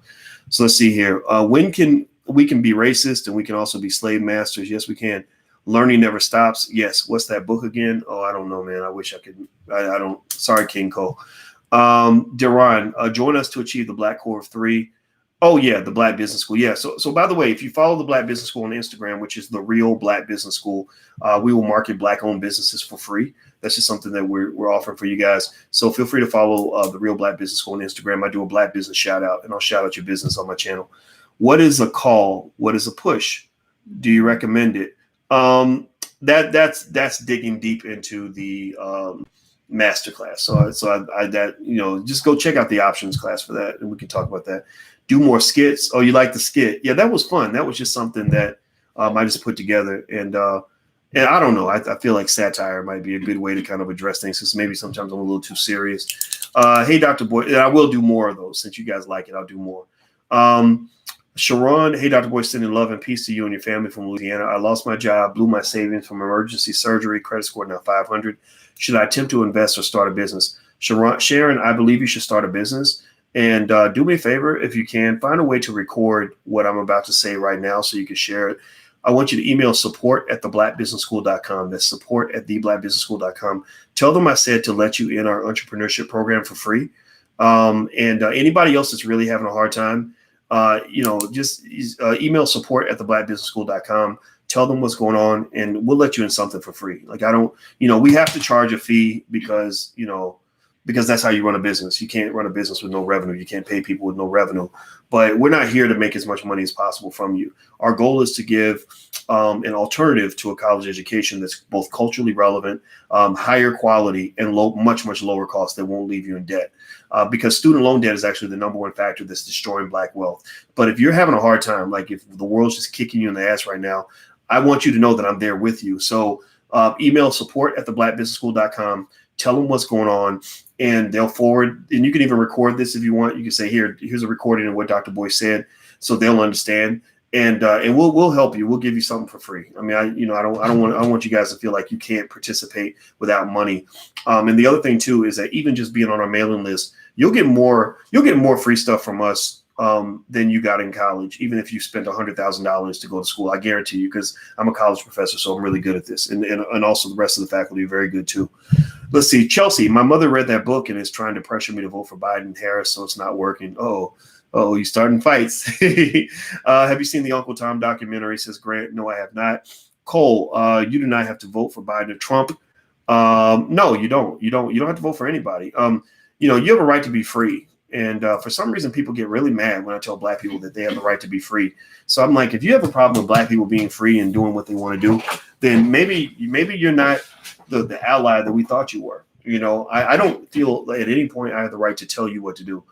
Speaker 1: So let's see here. When can we be racist and we can also be slave masters? Yes, we can. Learning never stops. Yes. What's that book again? Oh, I don't know, man. I wish I could. I don't. Sorry, King Cole. Deron, join us to achieve the Black Core of 3. Oh, yeah, the Black Business School. Yeah. So by the way, if you follow the Black Business School on Instagram, which is the real Black Business School, we will market Black-owned businesses for free. That's just something that we're offering for you guys. So feel free to follow the real Black Business School on Instagram. I do a Black business shout out, and I'll shout out your business on my channel. What is a call? What is a push? Do you recommend it? That's digging deep into the masterclass. So I just go check out the options class for that, and we can talk about that. Do more skits. Oh, you like the skit? Yeah, that was fun. That was just something that I just put together, and I don't know. I feel like satire might be a good way to kind of address things, because maybe sometimes I'm a little too serious. Hey, Dr. Boyce, and I will do more of those since you guys like it. I'll do more. Sharon, hey, Dr. Boyce, sending love and peace to you and your family from Louisiana. I lost my job, blew my savings from emergency surgery, credit score now 500. Should I attempt to invest or start a business? Sharon, I believe you should start a business. And do me a favor, if you can, find a way to record what I'm about to say right now so you can share it. I want you to email support@theblackbusinessschool.com. That's support@theblackbusinessschool.com. Tell them I said to let you in our entrepreneurship program for free. Anybody else that's really having a hard time, just email support@theblackbusinessschool.com. Tell them what's going on, and we'll let you in something for free. Like, I don't, we have to charge a fee because that's how you run a business. You can't run a business with no revenue. You can't pay people with no revenue. But we're not here to make as much money as possible from you. Our goal is to give an alternative to a college education that's both culturally relevant, higher quality, and much, much lower cost that won't leave you in debt. Because student loan debt is actually the number one factor that's destroying Black wealth. But if you're having a hard time, like if the world's just kicking you in the ass right now, I want you to know that I'm there with you. So email support@theblackbusinessschool.com. Tell them what's going on, and they'll forward. And you can even record this if you want. You can say, here's a recording of what Dr. Boyce said, so they'll understand. And we'll help you. We'll give you something for free. I mean, I want you guys to feel like you can't participate without money. And the other thing too is that even just being on our mailing list, you'll get more free stuff from us than you got in college, even if you spent $100,000 to go to school. I guarantee you, because I'm a college professor, so I'm really good at this, and also the rest of the faculty are very good too. Let's see, Chelsea. My mother read that book and is trying to pressure me to vote for Biden and Harris, so it's not working. Oh, you starting fights. Have you seen the Uncle Tom documentary? Says Grant. No, I have not. Cole, you do not have to vote for Biden or Trump. No, you don't. You don't have to vote for anybody. You have a right to be free. And for some reason, people get really mad when I tell Black people that they have the right to be free. So I'm like, if you have a problem with Black people being free and doing what they want to do, then maybe you're not the ally that we thought you were. I don't feel at any point I have the right to tell you what to do.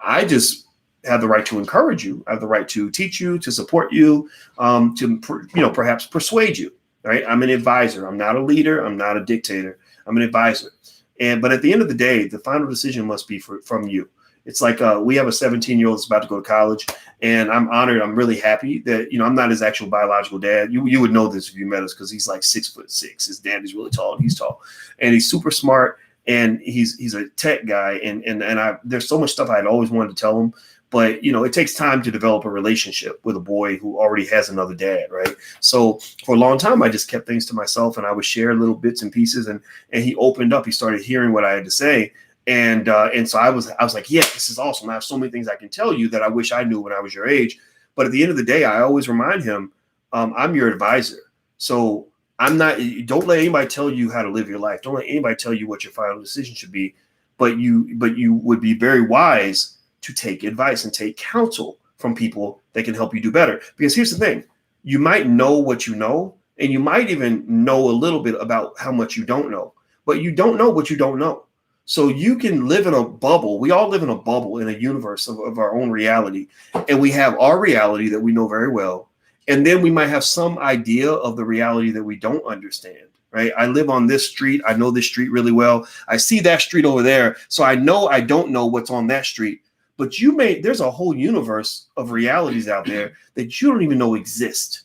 Speaker 1: I just have the right to encourage you. I have the right to teach you, to support you, to perhaps persuade you. Right? I'm an advisor. I'm not a leader. I'm not a dictator. I'm an advisor. But at the end of the day, the final decision must be from you. It's like we have a 17-year-old that's about to go to college, and I'm honored. I'm really happy that I'm not his actual biological dad. You would know this if you met us, because he's like 6'6". His dad is really tall, and he's tall, and he's super smart, and he's a tech guy, and there's so much stuff I had always wanted to tell him, But, it takes time to develop a relationship with a boy who already has another dad, right? So for a long time, I just kept things to myself, and I would share little bits and pieces. And he opened up. He started hearing what I had to say. And so I was like, yeah, this is awesome. I have so many things I can tell you that I wish I knew when I was your age. But at the end of the day, I always remind him, I'm your advisor. So don't let anybody tell you how to live your life. Don't let anybody tell you what your final decision should be. But you would be very wise to take advice and take counsel from people that can help you do better. Because here's the thing, you might know what you know, and you might even know a little bit about how much you don't know, but you don't know what you don't know. So you can live in a bubble. We all live in a bubble, in a universe of our own reality. And we have our reality that we know very well. And then we might have some idea of the reality that we don't understand, right? I live on this street. I know this street really well. I see that street over there. So I know I don't know what's on that street. But there's a whole universe of realities out there that you don't even know exist,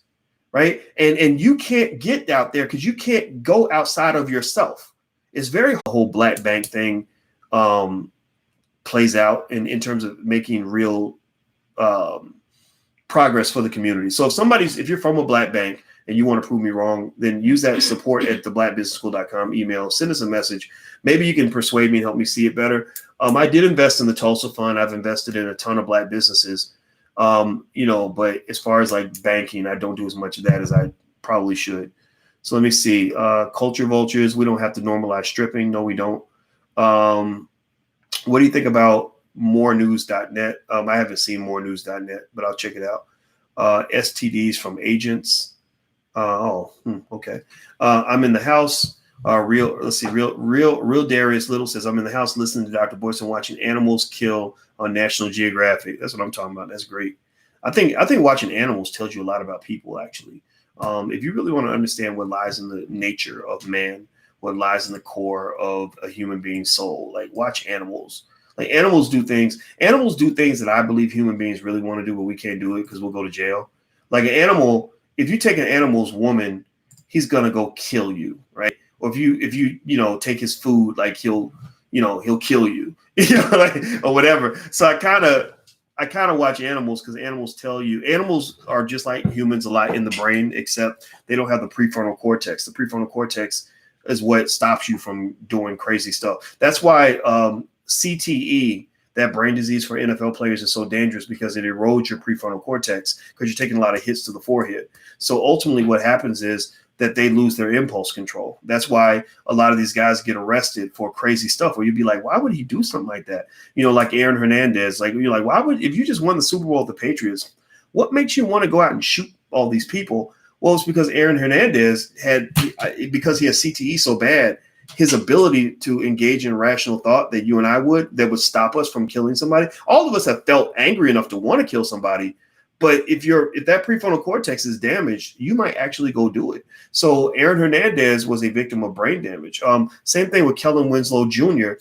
Speaker 1: right? And you can't get out there because you can't go outside of yourself. It's very the whole black bank thing plays out in terms of making real progress for the community. So if you're from a black bank and you want to prove me wrong, then use that support at theblackbusinessschool.com email, send us a message. Maybe you can persuade me and help me see it better. I did invest in the Tulsa Fund. I've invested in a ton of black businesses, but as far as like banking, I don't do as much of that as I probably should. So let me see. Culture vultures. We don't have to normalize stripping. No, we don't. What do you think about morenews.net? I haven't seen morenews.net, but I'll check it out. STDs from agents. Okay. I'm in the house. Real Darius Little says, I'm in the house listening to Dr. Boyce and watching animals kill on National Geographic. That's what I'm talking about. That's great. I think watching animals tells you a lot about people, actually. If you really want to understand what lies in the nature of man, what lies in the core of a human being's soul, like watch animals. Like animals do things that I believe human beings really want to do, but we can't do it because we'll go to jail. Like an animal, if you take an animal's woman, he's gonna go kill you, right? Or if you take his food, like he'll kill you, or whatever. So I kind of watch animals because animals are just like humans a lot in the brain, except they don't have the prefrontal cortex. The prefrontal cortex is what stops you from doing crazy stuff. That's why CTE, that brain disease for NFL players, is so dangerous, because it erodes your prefrontal cortex because you're taking a lot of hits to the forehead. So ultimately what happens is that they lose their impulse control. That's why a lot of these guys get arrested for crazy stuff, where you'd be like, why would he do something like that? Like Aaron Hernandez, like you're like, if you just won the Super Bowl with the Patriots, what makes you want to go out and shoot all these people? Well, it's because Aaron Hernandez because he has CTE so bad, his ability to engage in rational thought that you and I that would stop us from killing somebody. All of us have felt angry enough to want to kill somebody. But if that prefrontal cortex is damaged, you might actually go do it. So Aaron Hernandez was a victim of brain damage. Same thing with Kellen Winslow Jr.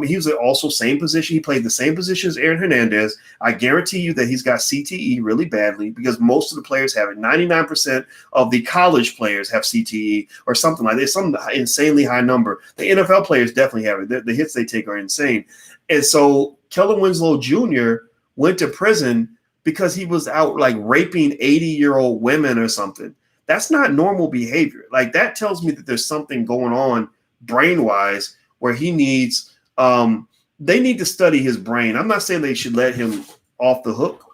Speaker 1: He was also same position. He played the same position as Aaron Hernandez. I guarantee you that he's got CTE really badly, because most of the players have it. 99% of the college players have CTE or something like that. Some insanely high number. The NFL players definitely have it. The hits they take are insane. And so Kellen Winslow Jr. went to prison because he was out like raping 80-year-old women or something. That's not normal behavior. Like, that tells me that there's something going on brain-wise where he needs, they need to study his brain. I'm not saying they should let him off the hook,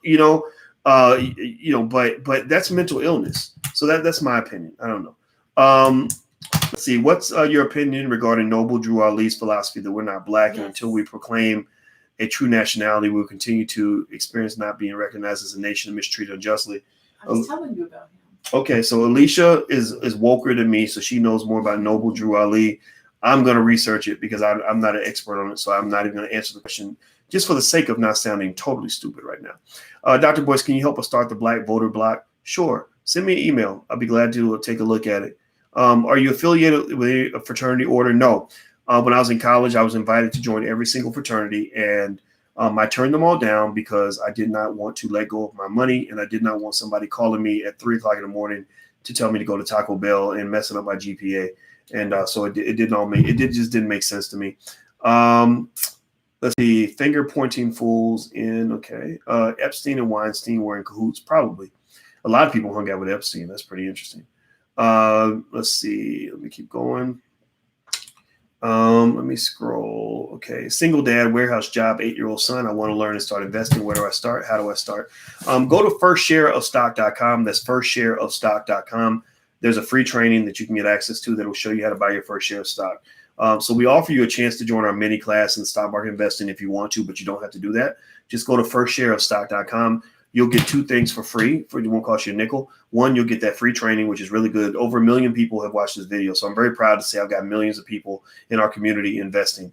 Speaker 1: but that's mental illness. So that's my opinion. I don't know. Let's see. What's your opinion regarding Noble Drew Ali's philosophy that we're not black, and until we proclaim a true nationality, will continue to experience not being recognized as a nation and mistreated unjustly?
Speaker 2: I was telling you about him.
Speaker 1: Okay, so Alicia is woker than me, so she knows more about Noble Drew Ali. I'm going to research it because I'm not an expert on it, so I'm not even going to answer the question, just for the sake of not sounding totally stupid right now. Dr. Boyce, can you help us start the Black Voter Block? Sure. Send me an email. I'll be glad to take a look at it. Are you affiliated with a fraternity order? No. When I was in college, I was invited to join every single fraternity, and I turned them all down because I did not want to let go of my money, and I did not want somebody calling me at 3 o'clock in the morning to tell me to go to Taco Bell and messing up my GPA. And so it just didn't make sense to me. Let's see, finger pointing fools in, okay. Epstein and Weinstein were in cahoots, probably. A lot of people hung out with Epstein. That's pretty interesting. Let's see, let me keep going. Let me scroll. Okay. Single dad, warehouse job, 8-year-old son. I want to learn and start investing. Where do I start? How do I start? Go to firstshareofstock.com. That's firstshareofstock.com. There's a free training that you can get access to that will show you how to buy your first share of stock. So we offer you a chance to join our mini class in stock market investing if you want to, but you don't have to do that. Just go to firstshareofstock.com. You'll get 2 things for free. It won't cost you a nickel. One, you'll get that free training, which is really good. Over 1 million people have watched this video. So I'm very proud to say I've got millions of people in our community investing.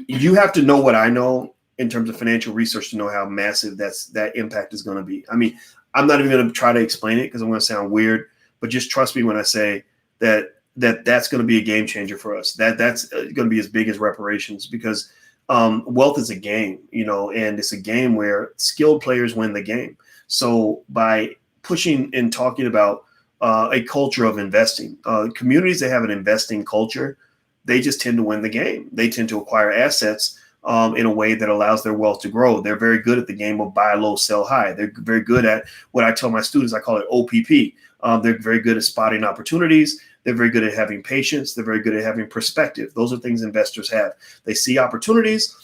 Speaker 1: You have to know what I know in terms of financial research to know how massive that impact is going to be. I mean, I'm not even going to try to explain it because I'm going to sound weird, but just trust me when I say that's going to be a game changer for us. That's going to be as big as reparations, because wealth is a game, and it's a game where skilled players win the game. So by pushing and talking about a culture of investing, communities that have an investing culture, they just tend to win the game. They tend to acquire assets in a way that allows their wealth to grow. They're very good at the game of buy low, sell high. They're very good at what I tell my students, I call it OPP. They're very good at spotting opportunities. They're very good at having patience. They're very good at having perspective. Those are things investors have. They see opportunities,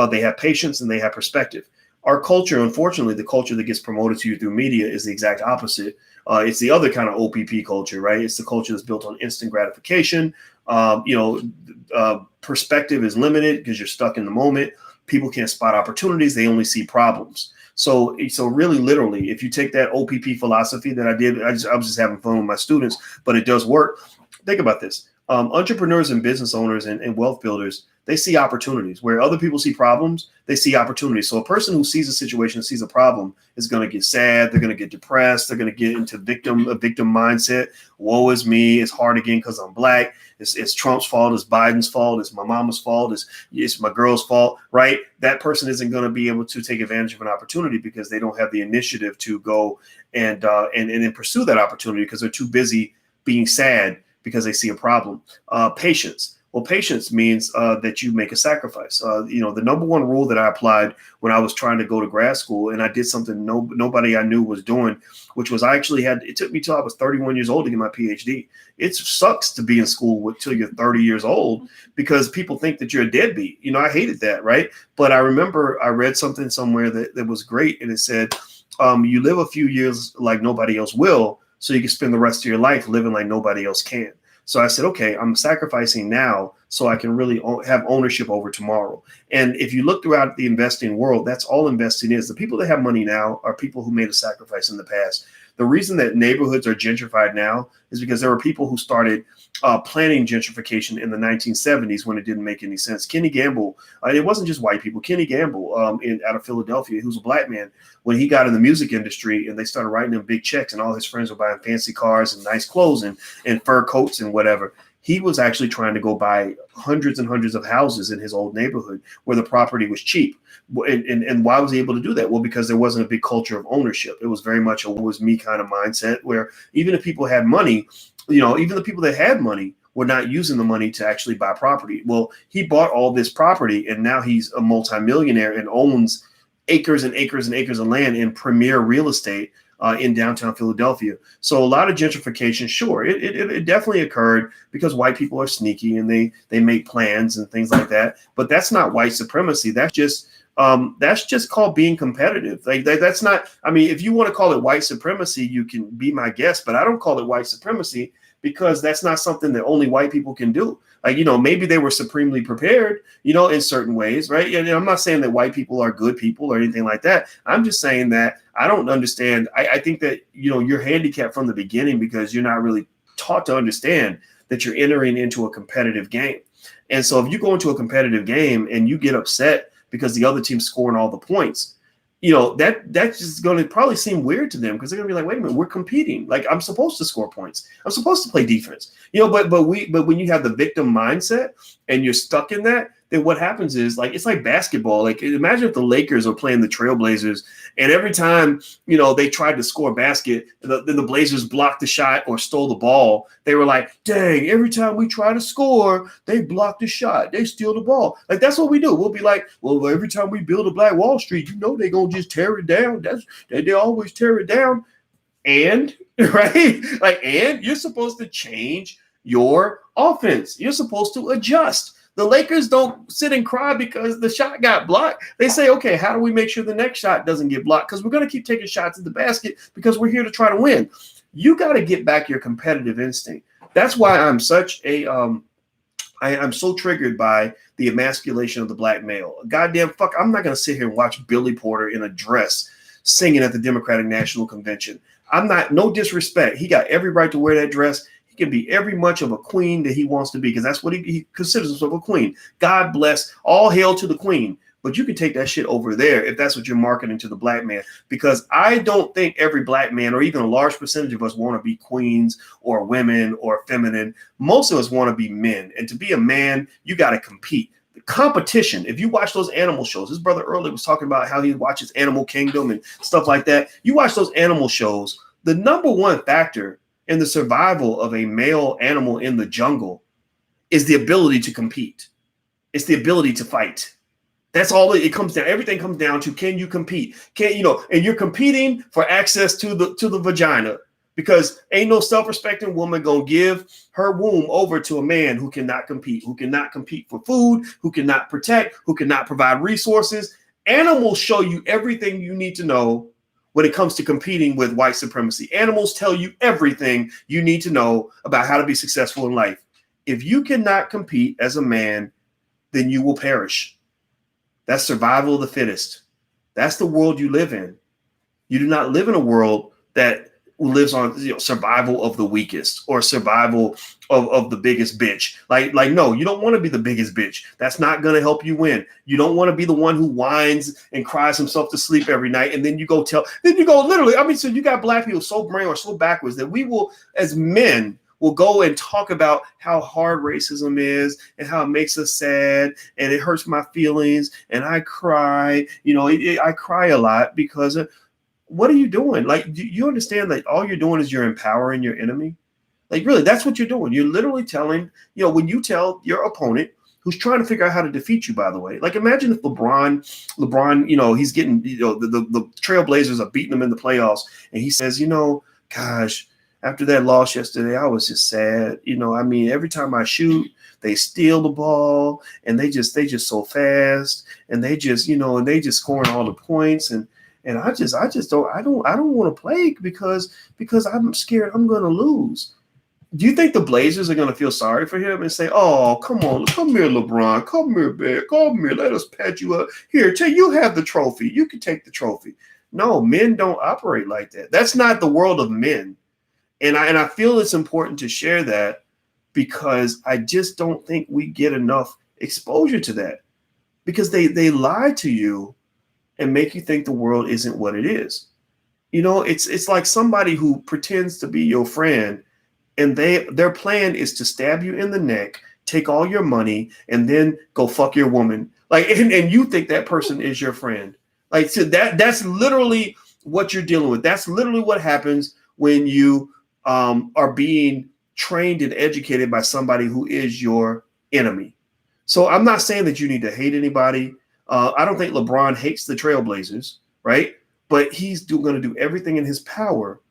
Speaker 1: they have patience, and they have perspective. Our culture, unfortunately, the culture that gets promoted to you through media is the exact opposite. It's the other kind of OPP culture, right? It's the culture that's built on instant gratification. Perspective is limited because you're stuck in the moment. People can't spot opportunities. They only see problems. So really, literally, if you take that OPP philosophy that I did, I was just having fun with my students, but it does work. Think about this. Entrepreneurs and business owners and wealth builders, they see opportunities. Where other people see problems, they see opportunities. So a person who sees a situation, sees a problem, is going to get sad. They're going to get depressed. They're going to get into a victim mindset. Woe is me. It's hard again because I'm black. It's Trump's fault. It's Biden's fault. It's my mama's fault. It's my girl's fault, right? That person isn't going to be able to take advantage of an opportunity because they don't have the initiative to go and pursue that opportunity because they're too busy being sad because they see a problem. Patience. Well, patience means that you make a sacrifice. The number one rule that I applied when I was trying to go to grad school, and I did something nobody I knew was doing, which was it took me till I was 31 years old to get my PhD. It sucks to be in school till you're 30 years old because people think that you're a deadbeat. I hated that, right? But I remember I read something somewhere that was great, and it said, you live a few years like nobody else will, so you can spend the rest of your life living like nobody else can. So I said, okay, I'm sacrificing now so I can really have ownership over tomorrow. And if you look throughout the investing world, that's all investing is. The people that have money now are people who made a sacrifice in the past. The reason that neighborhoods are gentrified now is because there were people who started planning gentrification in the 1970s when it didn't make any sense. Kenny Gamble, it wasn't just white people. Kenny Gamble out of Philadelphia, who's a black man, when he got in the music industry and they started writing him big checks and all his friends were buying fancy cars and nice clothes and fur coats and whatever, he was actually trying to go buy hundreds and hundreds of houses in his old neighborhood where the property was cheap. And why was he able to do that? Well, because there wasn't a big culture of ownership. It was very much a woe is me kind of mindset where even if people had money, even the people that had money were not using the money to actually buy property. Well, he bought all this property and now he's a multimillionaire and owns acres and acres and acres of land in premier real estate in downtown Philadelphia. So a lot of gentrification, sure, it definitely occurred because white people are sneaky and they make plans and things like that. But that's not white supremacy. That's just called being competitive. That's not. I mean, if you want to call it white supremacy, you can be my guest. But I don't call it white supremacy because that's not something that only white people can do. Maybe they were supremely prepared, in certain ways, right? And I'm not saying that white people are good people or anything like that. I'm just saying that I don't understand. I think that, you're handicapped from the beginning because you're not really taught to understand that you're entering into a competitive game. And so if you go into a competitive game and you get upset because the other team's scoring all the points, that's just going to probably seem weird to them because they're going to be like, wait a minute, we're competing. Like, I'm supposed to score points. I'm supposed to play defense. But when you have the victim mindset and you're stuck in that, then what happens is like it's like basketball. Like imagine if the Lakers are playing the Trailblazers, and every time they tried to score a basket, then the Blazers blocked the shot or stole the ball. They were like, "Dang! Every time we try to score, they block the shot. They steal the ball." Like that's what we do. We'll be like, "Well, every time we build a Black Wall Street, they're gonna just tear it down. They always tear it down." And right, and you're supposed to change your offense. You're supposed to adjust. The Lakers don't sit and cry because the shot got blocked. They say, okay, how do we make sure the next shot doesn't get blocked? Because we're going to keep taking shots at the basket because we're here to try to win. You got to get back your competitive instinct. That's why I'm such a I'm so triggered by the emasculation of the Black male. Goddamn fuck, I'm not going to sit here and watch Billy Porter in a dress singing at the Democratic National Convention. I'm not, no disrespect. He got every right to wear that dress. He can be every much of a queen that he wants to be because that's what he considers himself, a queen. God bless, all hail to the queen. But you can take that shit over there if that's what you're marketing to the Black man, because I don't think every Black man or even a large percentage of us want to be queens or women or feminine. Most of us want to be men. And to be a man, you got to compete. The competition, if you watch those animal shows, his brother earlier was talking about how he watches Animal Kingdom and stuff like that. You watch those animal shows, the number one factor in the survival of a male animal in the jungle is the ability to compete. It's the ability to fight. That's all it comes down. Everything comes down to, can you compete? And you're competing for access to the vagina, because ain't no self-respecting woman gonna give her womb over to a man who cannot compete for food, who cannot protect, who cannot provide resources. Animals show you everything you need to know when it comes to competing with white supremacy. Animals tell you everything you need to know about how to be successful in life. If you cannot compete as a man, then you will perish. That's survival of the fittest. That's the world you live in. You do not live in a world that lives on survival of the weakest or survival of the biggest bitch. Like no, you don't want to be the biggest bitch. That's not going to help you win. You don't want to be the one who whines and cries himself to sleep every night, and then you go literally. So you got Black people so brainwashed, so backwards that we will, as men, will go and talk about how hard racism is and how it makes us sad and it hurts my feelings and I cry. I cry a lot because what are you doing? Like, do you understand that all you're doing is you're empowering your enemy? Like, really, that's what you're doing. You're literally telling, when you tell your opponent who's trying to figure out how to defeat you, by the way, like imagine if LeBron, he's getting, the Trailblazers are beating him in the playoffs. And he says, gosh, after that loss yesterday, I was just sad. Every time I shoot, they steal the ball and they just so fast and they just scoring all the points. And I don't want to play because I'm scared I'm going to lose. Do you think the Blazers are going to feel sorry for him and say, "Oh, come on, come here, LeBron, come here, man, come here, let us pat you up. Here, you have the trophy. You can take the trophy." No, men don't operate like that. That's not the world of men. And I feel it's important to share that because I just don't think we get enough exposure to that, because they lie to you and make you think the world isn't what it is. It's like somebody who pretends to be your friend and their plan is to stab you in the neck, take all your money, and then go fuck your woman. Like, and you think that person is your friend. Like, so that's literally what you're dealing with. That's literally what happens when you are being trained and educated by somebody who is your enemy. So I'm not saying that you need to hate anybody. I don't think LeBron hates the Trailblazers, right? But he's going to do everything in his power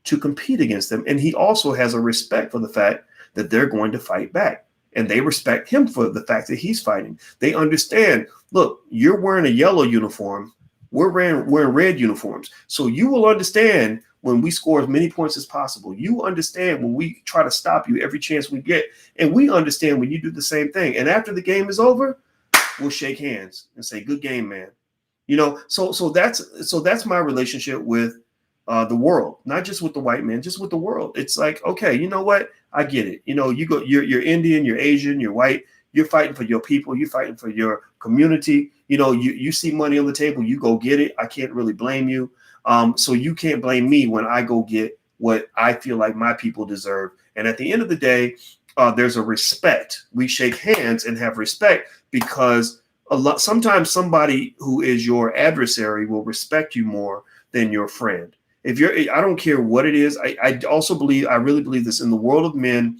Speaker 1: to compete against them. And he also has a respect for the fact that they're going to fight back. And they respect him for the fact that he's fighting. They understand, look, you're wearing a yellow uniform. We're wearing red uniforms. So you will understand when we score as many points as possible. You understand when we try to stop you every chance we get. And we understand when you do the same thing. And after the game is over, we'll shake hands and say, "Good game, man." So that's my relationship with the world, not just with the white man, just with the world. It's like, okay, you know what? I get it. You're Indian, you're Asian, you're white. You're fighting for your people. You're fighting for your community. You see money on the table, you go get it. I can't really blame you. So you can't blame me when I go get what I feel like my people deserve. And at the end of the day, there's a respect. We shake hands and have respect because sometimes somebody who is your adversary will respect you more than your friend. I don't care what it is. I really believe this in the world of men.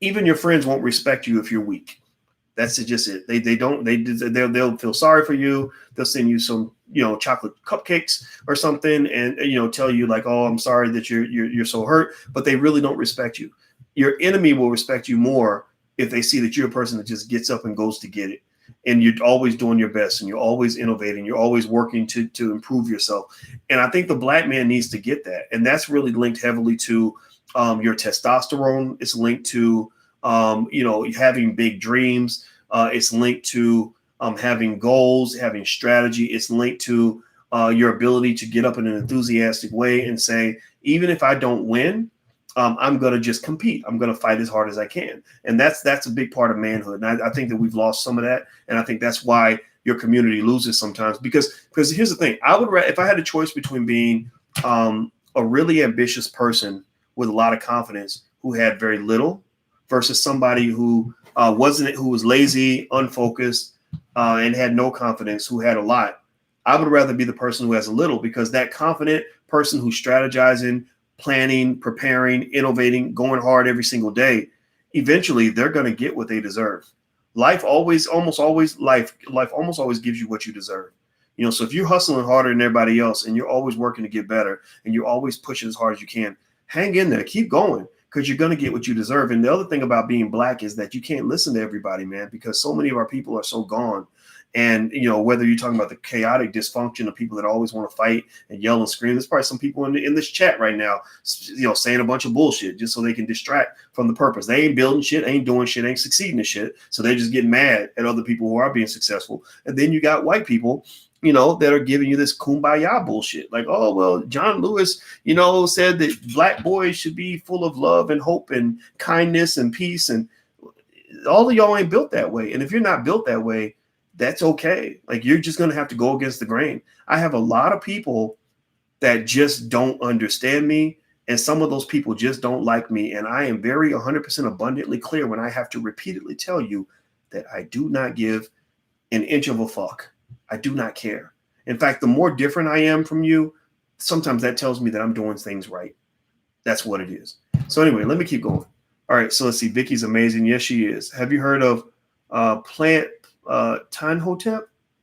Speaker 1: Even your friends won't respect you if you're weak. That's just it. They'll feel sorry for you. They'll send you some, chocolate cupcakes or something, and tell you like, oh, I'm sorry that you're so hurt, but they really don't respect you. Your enemy will respect you more if they see that you're a person that just gets up and goes to get it, and you're always doing your best, and you're always innovating, you're always working to improve yourself. And I think the black man needs to get that, and that's really linked heavily to your testosterone. It's linked to having big dreams. It's linked to having goals, having strategy. It's linked to your ability to get up in an enthusiastic way and say, even if I don't win, I'm going to just compete. I'm going to fight as hard as I can. And that's a big part of manhood. And I think that we've lost some of that. And I think that's why your community loses sometimes. Because here's the thing. If I had a choice between being a really ambitious person with a lot of confidence who had very little versus somebody who was lazy, unfocused, and had no confidence, who had a lot, I would rather be the person who has a little, because that confident person who's strategizing, planning, preparing, innovating, going hard every single day, eventually they're going to get what they deserve. Life almost always gives you what you deserve. So if you're hustling harder than everybody else and you're always working to get better and you're always pushing as hard as you can, hang in there, keep going, because you're going to get what you deserve. And the other thing about being black is that you can't listen to everybody, man, because so many of our people are so gone. And, whether you're talking about the chaotic dysfunction of people that always want to fight and yell and scream, there's probably some people in this chat right now, saying a bunch of bullshit just so they can distract from the purpose. They ain't building shit, ain't doing shit, ain't succeeding in shit. So they just get mad at other people who are being successful. And then you got white people, that are giving you this kumbaya bullshit. Like, oh, well, John Lewis, said that black boys should be full of love and hope and kindness and peace. And all of y'all ain't built that way. And if you're not built that way, that's okay. Like, you're just going to have to go against the grain. I have a lot of people that just don't understand me. And some of those people just don't like me. And I am very 100% abundantly clear when I have to repeatedly tell you that I do not give an inch of a fuck. I do not care. In fact, the more different I am from you, sometimes that tells me that I'm doing things right. That's what it is. So anyway, let me keep going. All right. So let's see. Vicky's amazing. Yes, she is. Have you heard of Plant Tanhotep?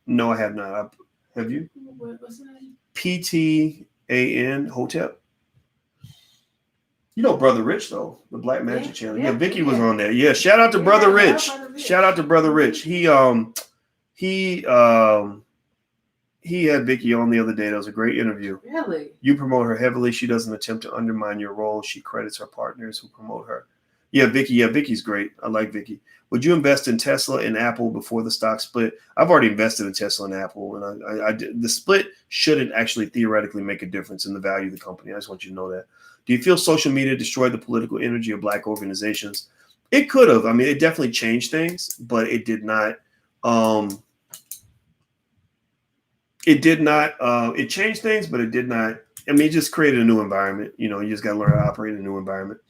Speaker 1: No, I have not. Have you?
Speaker 2: What's the name?
Speaker 1: PTAN Hotep. Brother Rich, though, the Black Magic Channel. Yeah, Vicky was on there. Yeah, shout out to Brother Rich. Shout out to Brother Rich. He had Vicky on the other day. That was a great interview.
Speaker 2: Really?
Speaker 1: You promote her heavily. She doesn't attempt to undermine your role. She credits her partners who promote her. Yeah, Vicky. Yeah, Vicky's great. I like Vicky. Would you invest in Tesla and Apple before the stock split? I've already invested in Tesla and Apple, and I did. The split shouldn't actually theoretically make a difference in the value of the company. I just want you to know that. Do you feel social media destroyed the political energy of black organizations? It could have. I mean, it definitely changed things, but it did not. It changed things, but it did not. I mean, it just created a new environment. You just got to learn how to operate in a new environment.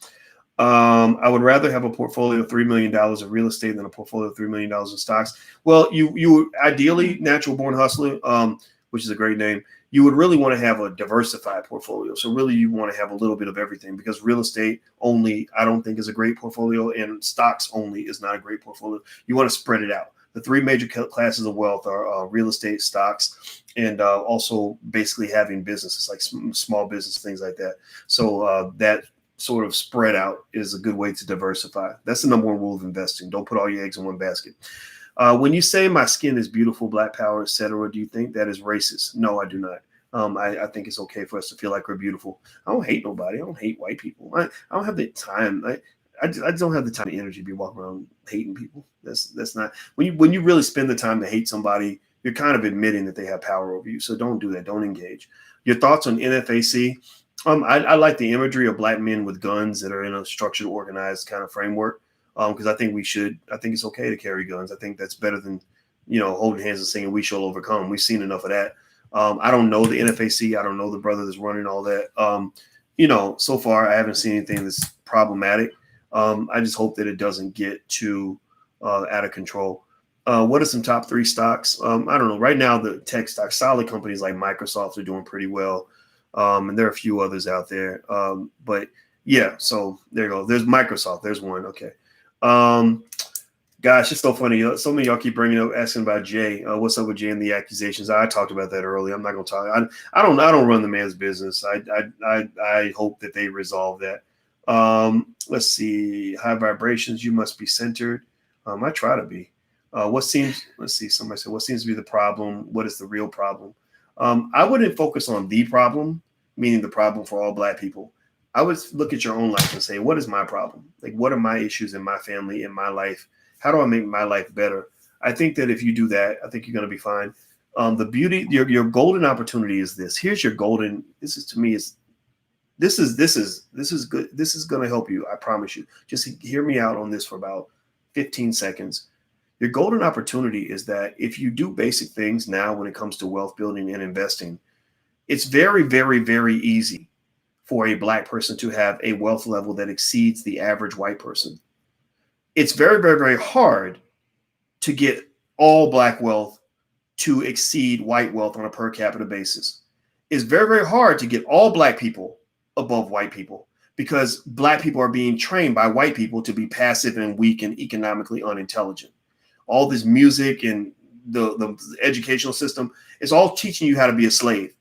Speaker 1: I would rather have a portfolio of $3 million of real estate than a portfolio of $3 million in stocks. Well, you ideally, Natural Born Hustler, which is a great name, you would really want to have a diversified portfolio. So really you want to have a little bit of everything, because real estate only, I don't think, is a great portfolio, and stocks only is not a great portfolio. You want to spread it out. The three major classes of wealth are real estate, stocks, and also basically having businesses like small business, things like that. So that sort of spread out is a good way to diversify. That's the number one rule of investing. Don't put all your eggs in one basket. When you say my skin is beautiful, black power, etc., do you think that is racist? No, I do not. I think it's okay for us to feel like we're beautiful. I don't hate nobody. I don't hate white people. I don't have the time. I don't have the time and energy to be walking around hating people. That's not, when you really spend the time to hate somebody, you're kind of admitting that they have power over you. So don't do that. Don't engage. Your thoughts on NFAC? I like the imagery of black men with guns that are in a structured, organized kind of framework. Because I think it's okay to carry guns. I think that's better than, holding hands and saying we shall overcome. We've seen enough of that. I don't know the NFAC. I don't know the brother that's running all that. So far I haven't seen anything that's problematic. I just hope that it doesn't get too out of control. What are some top 3 stocks? I don't know. Right now, the tech stocks, solid companies like Microsoft are doing pretty well. And there are a few others out there. But yeah, so there you go. There's Microsoft. There's one. Okay. Gosh, it's so funny. So many of y'all keep bringing up, asking about Jay. What's up with Jay and the accusations? I talked about that earlier. I'm not going to talk. I don't run the man's business. I hope that they resolve that. Let's see. High vibrations. You must be centered. I try to be. Let's see. Somebody said, what seems to be the problem? What is the real problem? I wouldn't focus on the problem, meaning the problem for all Black people. I would look at your own life and say, what is my problem? Like, what are my issues in my family, in my life? How do I make my life better? I think that if you do that, I think you're going to be fine. The beauty, your golden opportunity is this. Here's your golden. This is, to me, this is good. This is going to help you. I promise you. Just hear me out on this for about 15 seconds. Your golden opportunity is that if you do basic things now when it comes to wealth building and investing, it's very, very, very easy for a Black person to have a wealth level that exceeds the average white person. It's very, very, very hard to get all Black wealth to exceed white wealth on a per capita basis. It's very, very hard to get all Black people above white people because Black people are being trained by white people to be passive and weak and economically unintelligent. All this music and the educational system is all teaching you how to be a slave.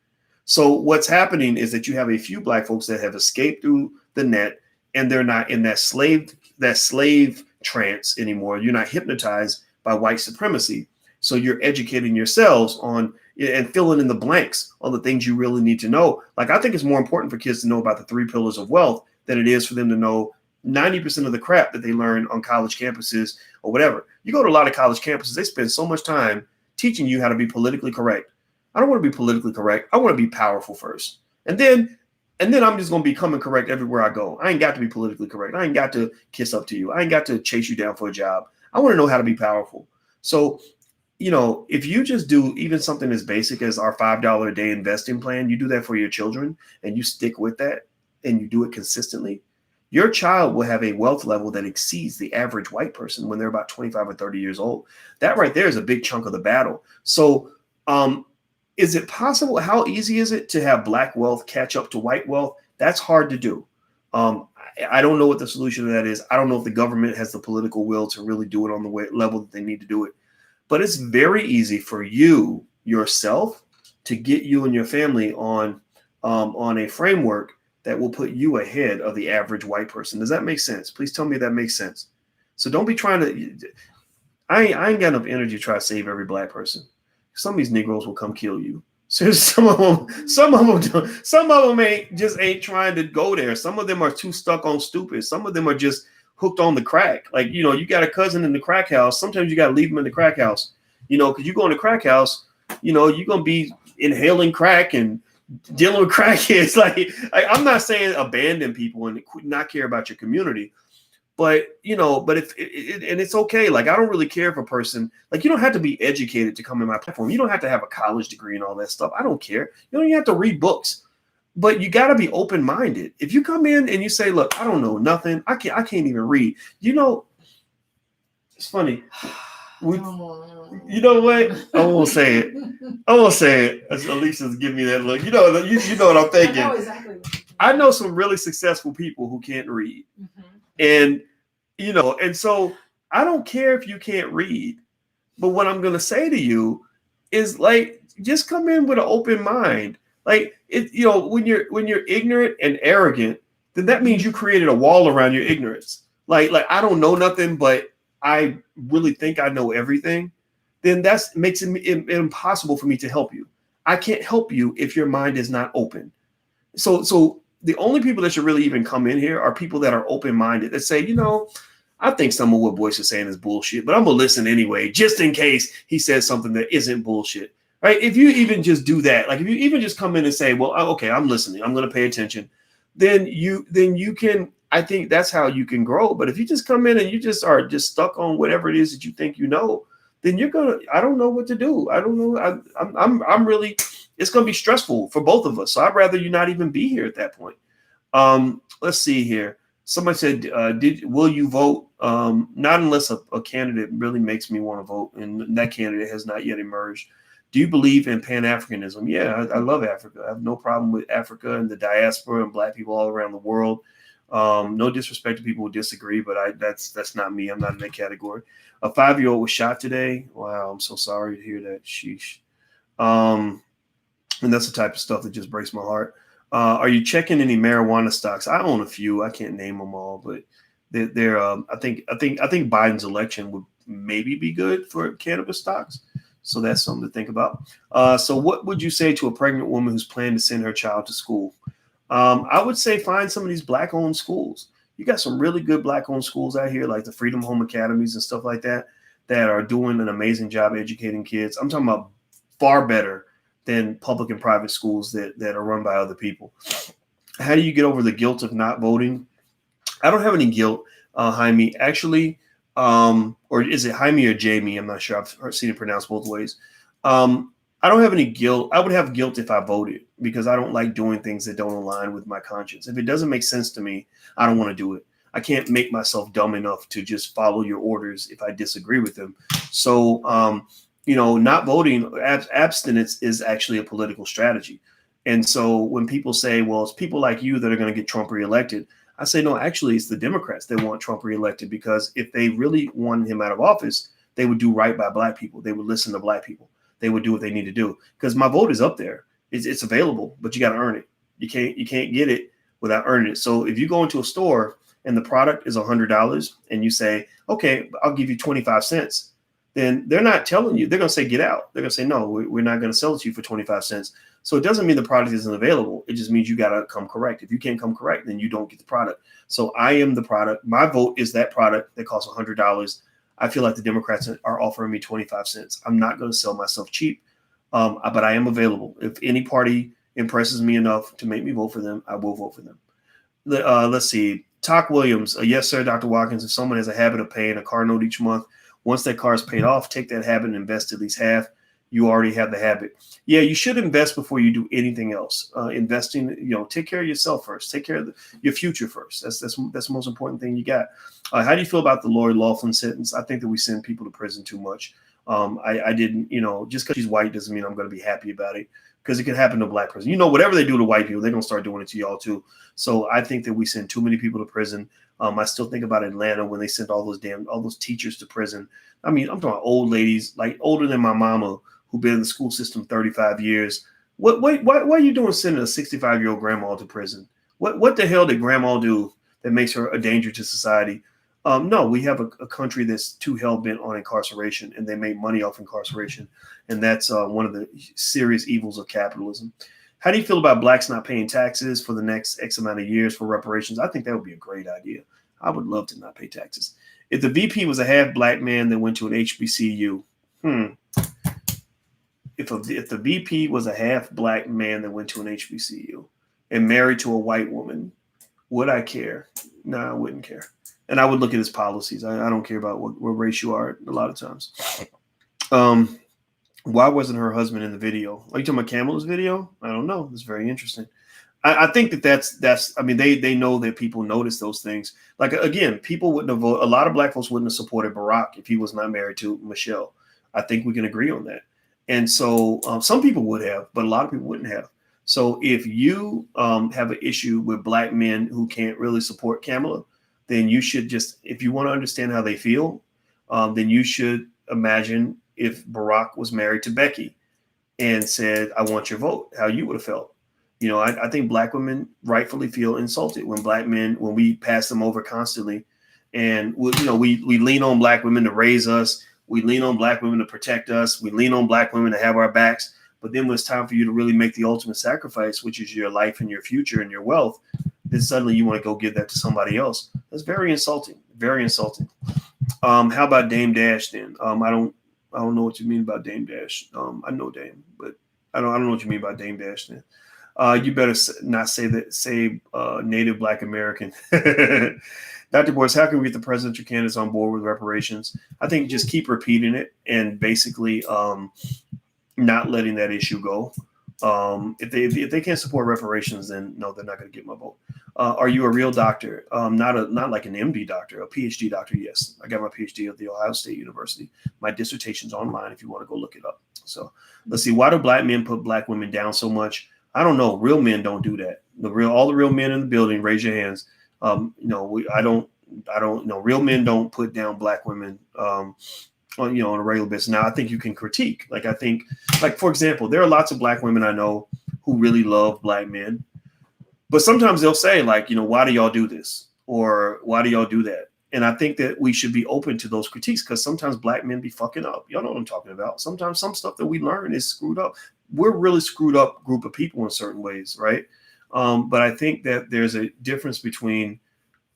Speaker 1: So what's happening is that you have a few Black folks that have escaped through the net and they're not in that slave trance anymore. You're not hypnotized by white supremacy. So you're educating yourselves on and filling in the blanks on the things you really need to know. Like, I think it's more important for kids to know about the 3 pillars of wealth than it is for them to know 90% of the crap that they learn on college campuses or whatever. You go to a lot of college campuses, they spend so much time teaching you how to be politically correct. I don't want to be politically correct. I want to be powerful first. And then I'm just going to become correct everywhere I go. I ain't got to be politically correct. I ain't got to kiss up to you. I ain't got to chase you down for a job. I want to know how to be powerful. So, if you just do even something as basic as our $5 a day investing plan, you do that for your children and you stick with that and you do it consistently, your child will have a wealth level that exceeds the average white person when they're about 25 or 30 years old. That right there is a big chunk of the battle. So, is it possible? How easy is it to have Black wealth catch up to white wealth? That's hard to do. I don't know what the solution to that is. I don't know if the government has the political will to really do it on the level that they need to do it. But it's very easy for you yourself to get you and your family on a framework that will put you ahead of the average white person. Does that make sense? Please tell me that makes sense. So don't be trying to. I ain't got enough energy to try to save every Black person. Some of these Negroes will come kill you. So some of them ain't trying to go there. Some of them are too stuck on stupid. Some of them are just hooked on the crack. Like, you got a cousin in the crack house. Sometimes you got to leave them in the crack house, because you go in the crack house, you're going to be inhaling crack and dealing with crackheads. Like, I'm not saying abandon people and not care about your community. But, if and it's okay. Like, I don't really care if a person, like, you don't have to be educated to come in my platform. You don't have to have a college degree and all that stuff. I don't care. You don't even have to read books, but you got to be open-minded. If you come in and you say, look, I don't know nothing. I can't even read. It's funny. You know what? I won't say it. Alicia's giving me that look. You know what I'm thinking.
Speaker 2: I know exactly.
Speaker 1: I know some really successful people who can't read. Mm-hmm. And so I don't care if you can't read, but what I'm going to say to you is, like, just come in with an open mind. Like, when you're ignorant and arrogant, then that means you created a wall around your ignorance. Like I don't know nothing, but I really think I know everything. Then that makes it impossible for me to help you. I can't help you if your mind is not open. So the only people that should really even come in here are people that are open-minded, that say, I think some of what Boyce is saying is bullshit, but I'm going to listen anyway, just in case he says something that isn't bullshit, right? If you even just do that, like if you even just come in and say, well, okay, I'm listening, I'm going to pay attention, then you can, I think that's how you can grow. But if you just come in and you just are just stuck on whatever it is that you think then I don't know what to do. I don't know. I'm really, it's going to be stressful for both of us. So I'd rather you not even be here at that point. Let's see here. Somebody said, will you vote? Not unless a candidate really makes me want to vote, and that candidate has not yet emerged. Do you believe in Pan-Africanism? Yeah, I love Africa. I have no problem with Africa and the diaspora and Black people all around the world. No disrespect to people who disagree, but that's not me. I'm not in that category. A 5-year-old was shot today. Wow, I'm so sorry to hear that. Sheesh. And that's the type of stuff that just breaks my heart. Are you checking any marijuana stocks? I own a few. I can't name them all, but they're I think Biden's election would maybe be good for cannabis stocks. So that's something to think about. So what would you say to a pregnant woman who's planning to send her child to school? I would say find some of these Black-owned schools. You got some really good Black-owned schools out here, like the Freedom Home Academies and stuff like that, that are doing an amazing job educating kids. I'm talking about far better than public and private schools that are run by other people. How do you get over the guilt of not voting? I don't have any guilt, Jaime. Actually, or is it Jaime or Jamie? I'm not sure. I've seen it pronounced both ways. I don't have any guilt. I would have guilt if I voted because I don't like doing things that don't align with my conscience. If it doesn't make sense to me, I don't want to do it. I can't make myself dumb enough to just follow your orders if I disagree with them. So, not voting, abstinence is actually a political strategy. And so when people say, well, it's people like you that are going to get Trump reelected, I say, no, actually, it's the Democrats that want Trump reelected, because if they really wanted him out of office, they would do right by Black people. They would listen to Black people. They would do what they need to do, because my vote is up there. It's available, but you got to earn it. You can't get it without earning it. So if you go into a store and the product is $100 and you say, okay, I'll give you 25 cents. Then they're not telling you, they're going to say, get out. They're going to say, no, we're not going to sell it to you for 25 cents. So it doesn't mean the product isn't available. It just means you got to come correct. If you can't come correct, then you don't get the product. So I am the product. My vote is that product that costs $100. I feel like the Democrats are offering me 25 cents. I'm not going to sell myself cheap, but I am available. If any party impresses me enough to make me vote for them, I will vote for them. Let's see. Talk Williams. Yes, sir, Dr. Watkins. If someone has a habit of paying a car note each month, once that car is paid off, take that habit and invest at least half. You already have the habit. Yeah, you should invest before you do anything else. Investing, take care of yourself first. Take care of your future first. That's the most important thing you got. How do you feel about the Lori Loughlin sentence? I think that we send people to prison too much. I didn't, just because she's white doesn't mean I'm going to be happy about it, because it could happen to a Black person. Whatever they do to white people, they're going to start doing it to y'all too. So I think that we send too many people to prison. I still think about Atlanta when they sent all those teachers to prison. I mean, I'm talking about old ladies, like older than my mama, who've been in the school system 35 years. Why are you doing sending a 65-year-old grandma to prison? What the hell did grandma do that makes her a danger to society? No, we have a country that's too hell-bent on incarceration, and they make money off incarceration. And that's one of the serious evils of capitalism. How do you feel about Blacks not paying taxes for the next X amount of years for reparations? I think that would be a great idea. I would love to not pay taxes. If the VP was a half Black man that went to an HBCU, if the VP was a half Black man that went to an HBCU and married to a white woman, would I care? No, I wouldn't care. And I would look at his policies. I don't care about what race you are a lot of times. Why wasn't her husband in the video? Are you talking about Kamala's video? I don't know. It's very interesting. I think that's. I mean, they know that people notice those things. Like, again, people wouldn't have voted. A lot of Black folks wouldn't have supported Barack if he was not married to Michelle. I think we can agree on that. And so some people would have, but a lot of people wouldn't have. So if you have an issue with Black men who can't really support Kamala, then you should just, if you want to understand how they feel, then you should imagine if Barack was married to Becky and said, I want your vote, how you would have felt. I think Black women rightfully feel insulted when Black men, when we pass them over constantly, and we lean on Black women to raise us. We lean on Black women to protect us. We lean on Black women to have our backs. But then when it's time for you to really make the ultimate sacrifice, which is your life and your future and your wealth, then suddenly you want to go give that to somebody else. That's very insulting. Very insulting. How about Dame Dash then? I don't know what you mean about Dame Dash. I know Dame, but I don't know what you mean by Dame Dash then. You better not say Native Black American. Dr. Boyce, how can we get the presidential candidates on board with reparations? I think just keep repeating it and basically not letting that issue go. If they can't support reparations, then no, they're not going to get my vote. Are you a real doctor? Not like an MD doctor, a PhD doctor. Yes, I got my PhD at the Ohio State University. My dissertation's online if you want to go look it up. So let's see. Why do black men put black women down so much? I don't know. Real men don't do that. All the real men in the building, raise your hands. I don't know. Real men don't put down black women. On a regular basis. Now, I think you can critique. Like, I think, like, for example, there are lots of black women I know who really love black men, but sometimes they'll say, like, why do y'all do this? Or why do y'all do that? And I think that we should be open to those critiques, because sometimes black men be fucking up. Y'all know what I'm talking about. Sometimes some stuff that we learn is screwed up. We're a really screwed up group of people in certain ways, right? But I think that there's a difference between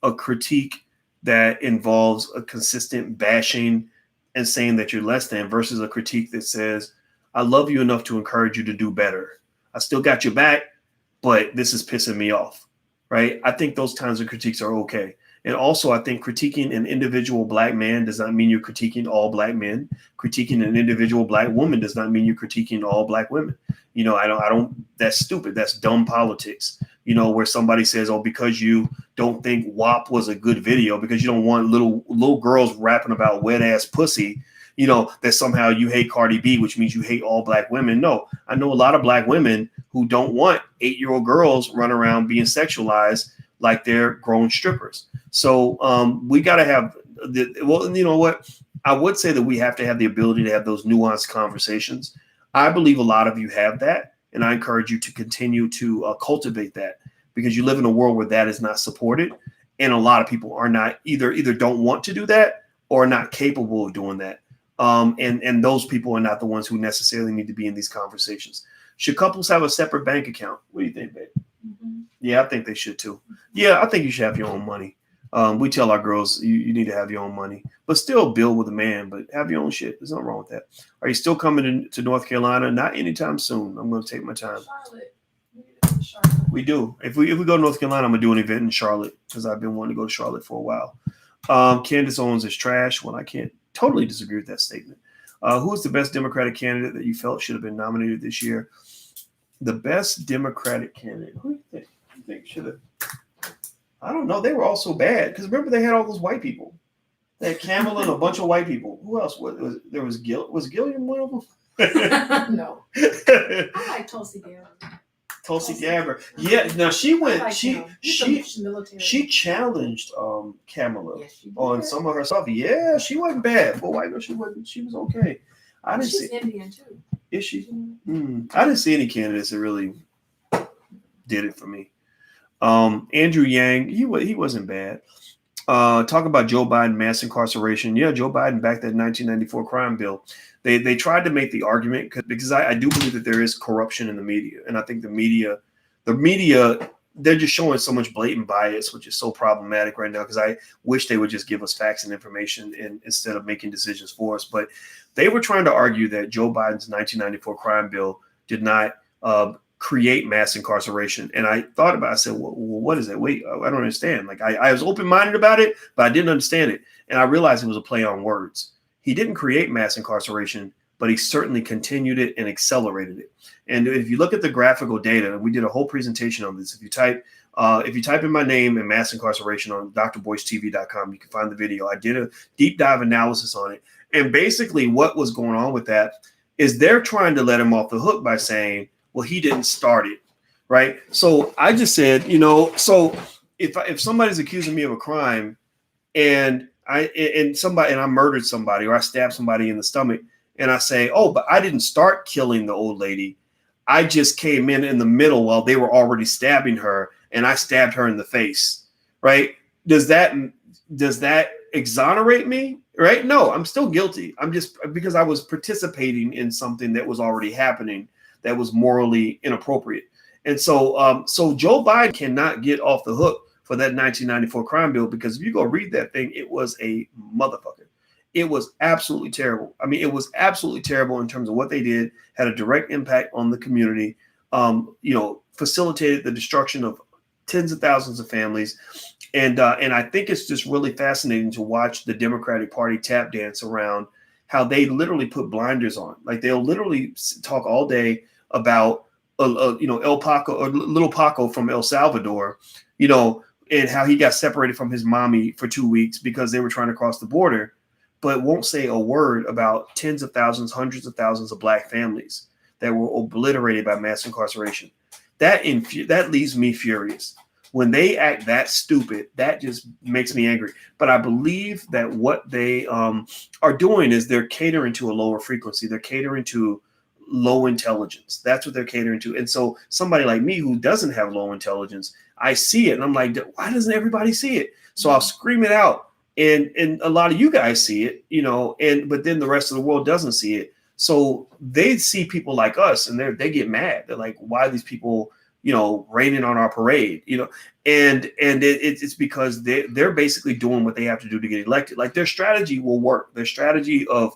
Speaker 1: a critique that involves a consistent bashing and saying that you're less than, versus a critique that says, I love you enough to encourage you to do better. I still got your back, but this is pissing me off, right? I think those kinds of critiques are okay. And also, I think critiquing an individual black man does not mean you're critiquing all black men. Critiquing an individual black woman does not mean you're critiquing all black women. I don't, that's stupid. That's dumb politics, where somebody says, oh, because you don't think WAP was a good video, because you don't want little girls rapping about wet ass pussy, that somehow you hate Cardi B, which means you hate all black women. No, I know a lot of black women who don't want 8-year-old girls run around being sexualized like they're grown strippers. So we got to have you know what? I would say that we have to have the ability to have those nuanced conversations. I believe a lot of you have that, and I encourage you to continue to cultivate that, because you live in a world where that is not supported, and a lot of people are not either don't want to do that or are not capable of doing that. And those people are not the ones who necessarily need to be in these conversations. Should couples have a separate bank account? What do you think, babe? Mm-hmm. Yeah, I think they should too. Yeah, I think you should have your own money. We tell our girls you need to have your own money, but still build with a man, but have your own shit. There's nothing wrong with that. Are you still coming to North Carolina? Not anytime soon. I'm going to take my time. Charlotte. We do. If we go to North Carolina, I'm going to do an event in Charlotte, because I've been wanting to go to Charlotte for a while. Candace Owens is trash. Well, I can't totally disagree with that statement. Who is the best Democratic candidate that you felt should have been nominated this year? The best Democratic candidate. Who do you think should have? I don't know. They were all so bad, because remember they had all those white people. They had Kamala and a bunch of white people. Who else was there? Was Gilliam one of them?
Speaker 2: No. I like Tulsi Gabbard.
Speaker 1: Tulsi Gabbard. Yeah. Now she went. Like she challenged Kamala on some of her stuff. Yeah, she wasn't bad. But white girl, she wasn't. She was okay. I didn't
Speaker 2: She's Indian too.
Speaker 1: Is she? Mm-hmm. I didn't see any candidates that really did it for me. Andrew Yang, he wasn't bad. Talk about Joe Biden mass incarceration. Yeah, Joe Biden backed that 1994 crime bill. They tried to make the argument because I do believe that there is corruption in the media, and I think the media, they're just showing so much blatant bias, which is so problematic right now. Because I wish they would just give us facts and information instead of making decisions for us. But they were trying to argue that Joe Biden's 1994 crime bill did not create mass incarceration. And I thought about it. I said, well, what is that? Wait, I don't understand. Like I was open-minded about it, but I didn't understand it. And I realized it was a play on words. He didn't create mass incarceration, but he certainly continued it and accelerated it. And if you look at the graphical data, we did a whole presentation on this. If you type in my name and mass incarceration on drboycetv.com, you can find the video. I did a deep dive analysis on it. And basically what was going on with that is they're trying to let him off the hook by saying, well, he didn't start it, right? So I just said, so if somebody's accusing me of a crime and I murdered somebody or I stabbed somebody in the stomach and I say, oh, but I didn't start killing the old lady. I just came in the middle while they were already stabbing her and I stabbed her in the face, right? Does that exonerate me, right? No, I'm still guilty. I'm just because I was participating in something that was already happening that was morally inappropriate. And so Joe Biden cannot get off the hook for that 1994 crime bill, because if you go read that thing, it was a motherfucker. It was absolutely terrible. I mean, it was absolutely terrible in terms of what they did, had a direct impact on the community, facilitated the destruction of tens of thousands of families. And I think it's just really fascinating to watch the Democratic Party tap dance around how they literally put blinders on. Like they'll literally talk all day about El Paco or Little Paco from El Salvador, and how he got separated from his mommy for 2 weeks because they were trying to cross the border, but won't say a word about tens of thousands, hundreds of thousands of Black families that were obliterated by mass incarceration. That leaves me furious. When they act that stupid, that just makes me angry. But I believe that what they are doing is they're catering to a lower frequency. They're catering to low intelligence. That's what they're catering to. And so somebody like me who doesn't have low intelligence, I see it and I'm like, why doesn't everybody see it? So I'll scream it out. And a lot of you guys see it, but then the rest of the world doesn't see it. So they see people like us and they get mad. They're like, why are these people, raining on our parade, and it's because they're basically doing what they have to do to get elected. Like their strategy will work. Their strategy of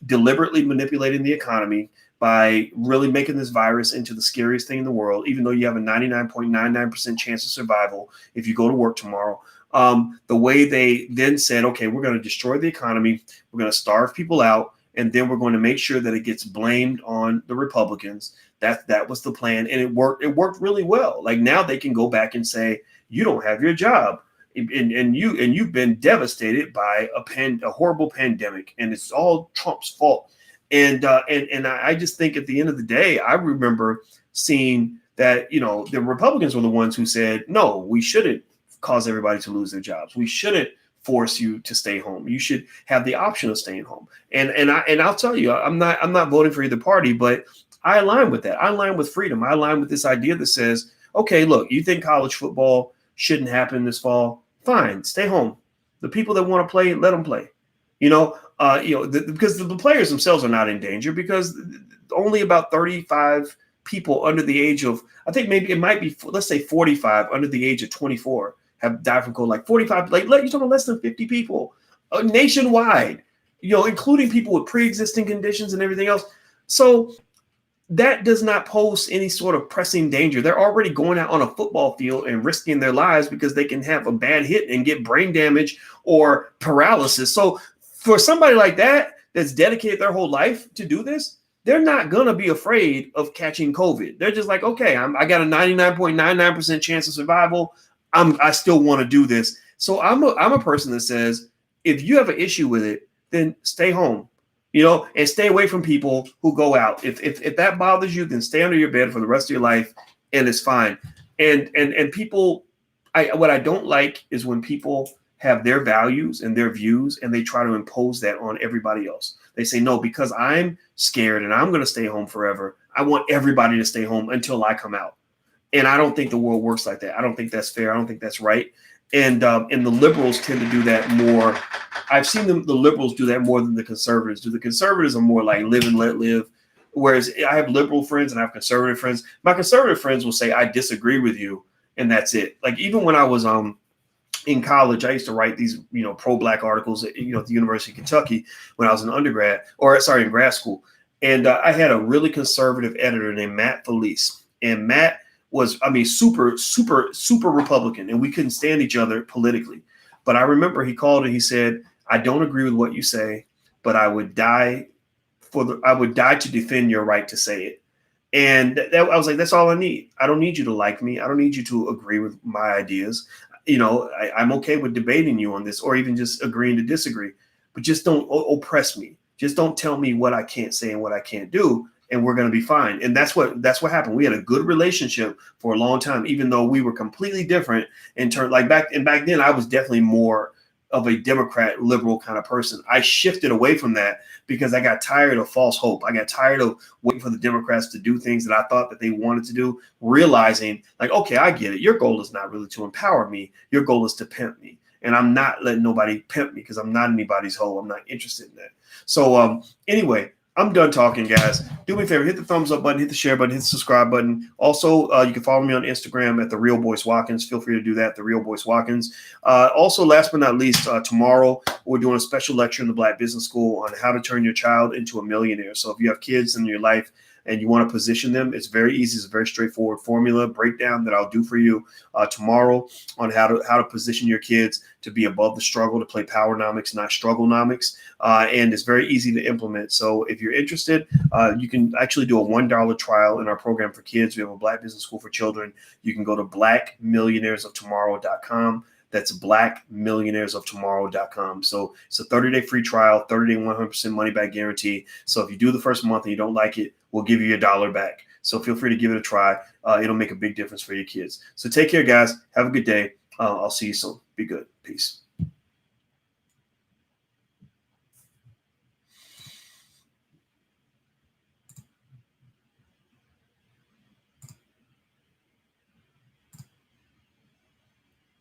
Speaker 1: deliberately manipulating the economy by really making this virus into the scariest thing in the world, even though you have a 99.99% chance of survival if you go to work tomorrow. The way they then said, okay, we're going to destroy the economy. We're going to starve people out. And then we're going to make sure that it gets blamed on the Republicans. That was the plan. And it worked. It worked really well. Like now they can go back and say, you don't have your job. And you've been devastated by a horrible pandemic. And it's all Trump's fault. And I just think at the end of the day, I remember seeing that, the Republicans were the ones who said, no, we shouldn't cause everybody to lose their jobs. We shouldn't force you to stay home. You should have the option of staying home. And I'll tell you, I'm not voting for either party, but I align with that. I align with freedom. I align with this idea that says, okay, look, you think college football shouldn't happen this fall? Fine, stay home. The people that want to play, let them play. Because the players themselves are not in danger because only about 35 people under the age of, I think maybe it might be, let's say 45 under the age of 24 have died from COVID. Like 45, you're talking about less than 50 people nationwide, including people with pre-existing conditions and everything else. So that does not pose any sort of pressing danger. They're already going out on a football field and risking their lives because they can have a bad hit and get brain damage or paralysis. So for somebody like that, that's dedicated their whole life to do this, they're not going to be afraid of catching COVID. They're just like, okay, I got a 99.99% chance of survival. I still want to do this. So I'm a person that says, if you have an issue with it, then stay home, and stay away from people who go out. If that bothers you, then stay under your bed for the rest of your life and it's fine. And people, what I don't like is when people have their values and their views and they try to impose that on everybody else. They say, no, because I'm scared and I'm going to stay home forever, I want everybody to stay home until I come out. And I don't think the world works like that. I don't think that's fair. I don't think that's right. And the liberals tend to do that more. I've seen the liberals do that more than the conservatives do. The conservatives are more like live and let live. Whereas I have liberal friends and I have conservative friends. My conservative friends will say, I disagree with you. And that's it. Like even when I was in college, I used to write these, pro-Black articles at, at the University of Kentucky when I was in in grad school. And I had a really conservative editor named Matt Felice. And Matt was, super, super, super Republican, and we couldn't stand each other politically. But I remember he called and he said, I don't agree with what you say, but I would die to defend your right to say it. And I was like, that's all I need. I don't need you to like me. I don't need you to agree with my ideas. I'm okay with debating you on this or even just agreeing to disagree, but just don't oppress me. Just don't tell me what I can't say and what I can't do. And we're going to be fine. And that's what happened. We had a good relationship for a long time, even though we were completely different in terms, like back then, I was definitely more of a Democrat liberal kind of person. I shifted away from that because I got tired of false hope. I got tired of waiting for the Democrats to do things that I thought that they wanted to do, realizing like, okay, I get it. Your goal is not really to empower me. Your goal is to pimp me. And I'm not letting nobody pimp me because I'm not anybody's hoe. I'm not interested in that. So anyway, I'm done talking, guys. Do me a favor, hit the thumbs up button, hit the share button, hit the subscribe button. Also, you can follow me on Instagram at The Real Boyce Watkins. Feel free to do that, The Real Boyce Watkins. Also, last but not least, tomorrow we're doing a special lecture in the Black Business School on how to turn your child into a millionaire. So if you have kids in your life and you want to position them, it's very easy. It's a very straightforward formula breakdown that I'll do for you tomorrow on how to position your kids to be above the struggle, to play powernomics, not strugglenomics. And it's very easy to implement. So if you're interested, you can actually do a $1 trial in our program for kids. We have a Black Business School for Children. You can go to blackmillionairesoftomorrow.com. That's blackmillionairesoftomorrow.com. So it's a 30-day free trial, 30-day 100% money back guarantee. So if you do the first month and you don't like it, we'll give you your $1 back. So feel free to give it a try. It'll make a big difference for your kids. So take care, guys. Have a good day. I'll see you soon. Be good. Peace.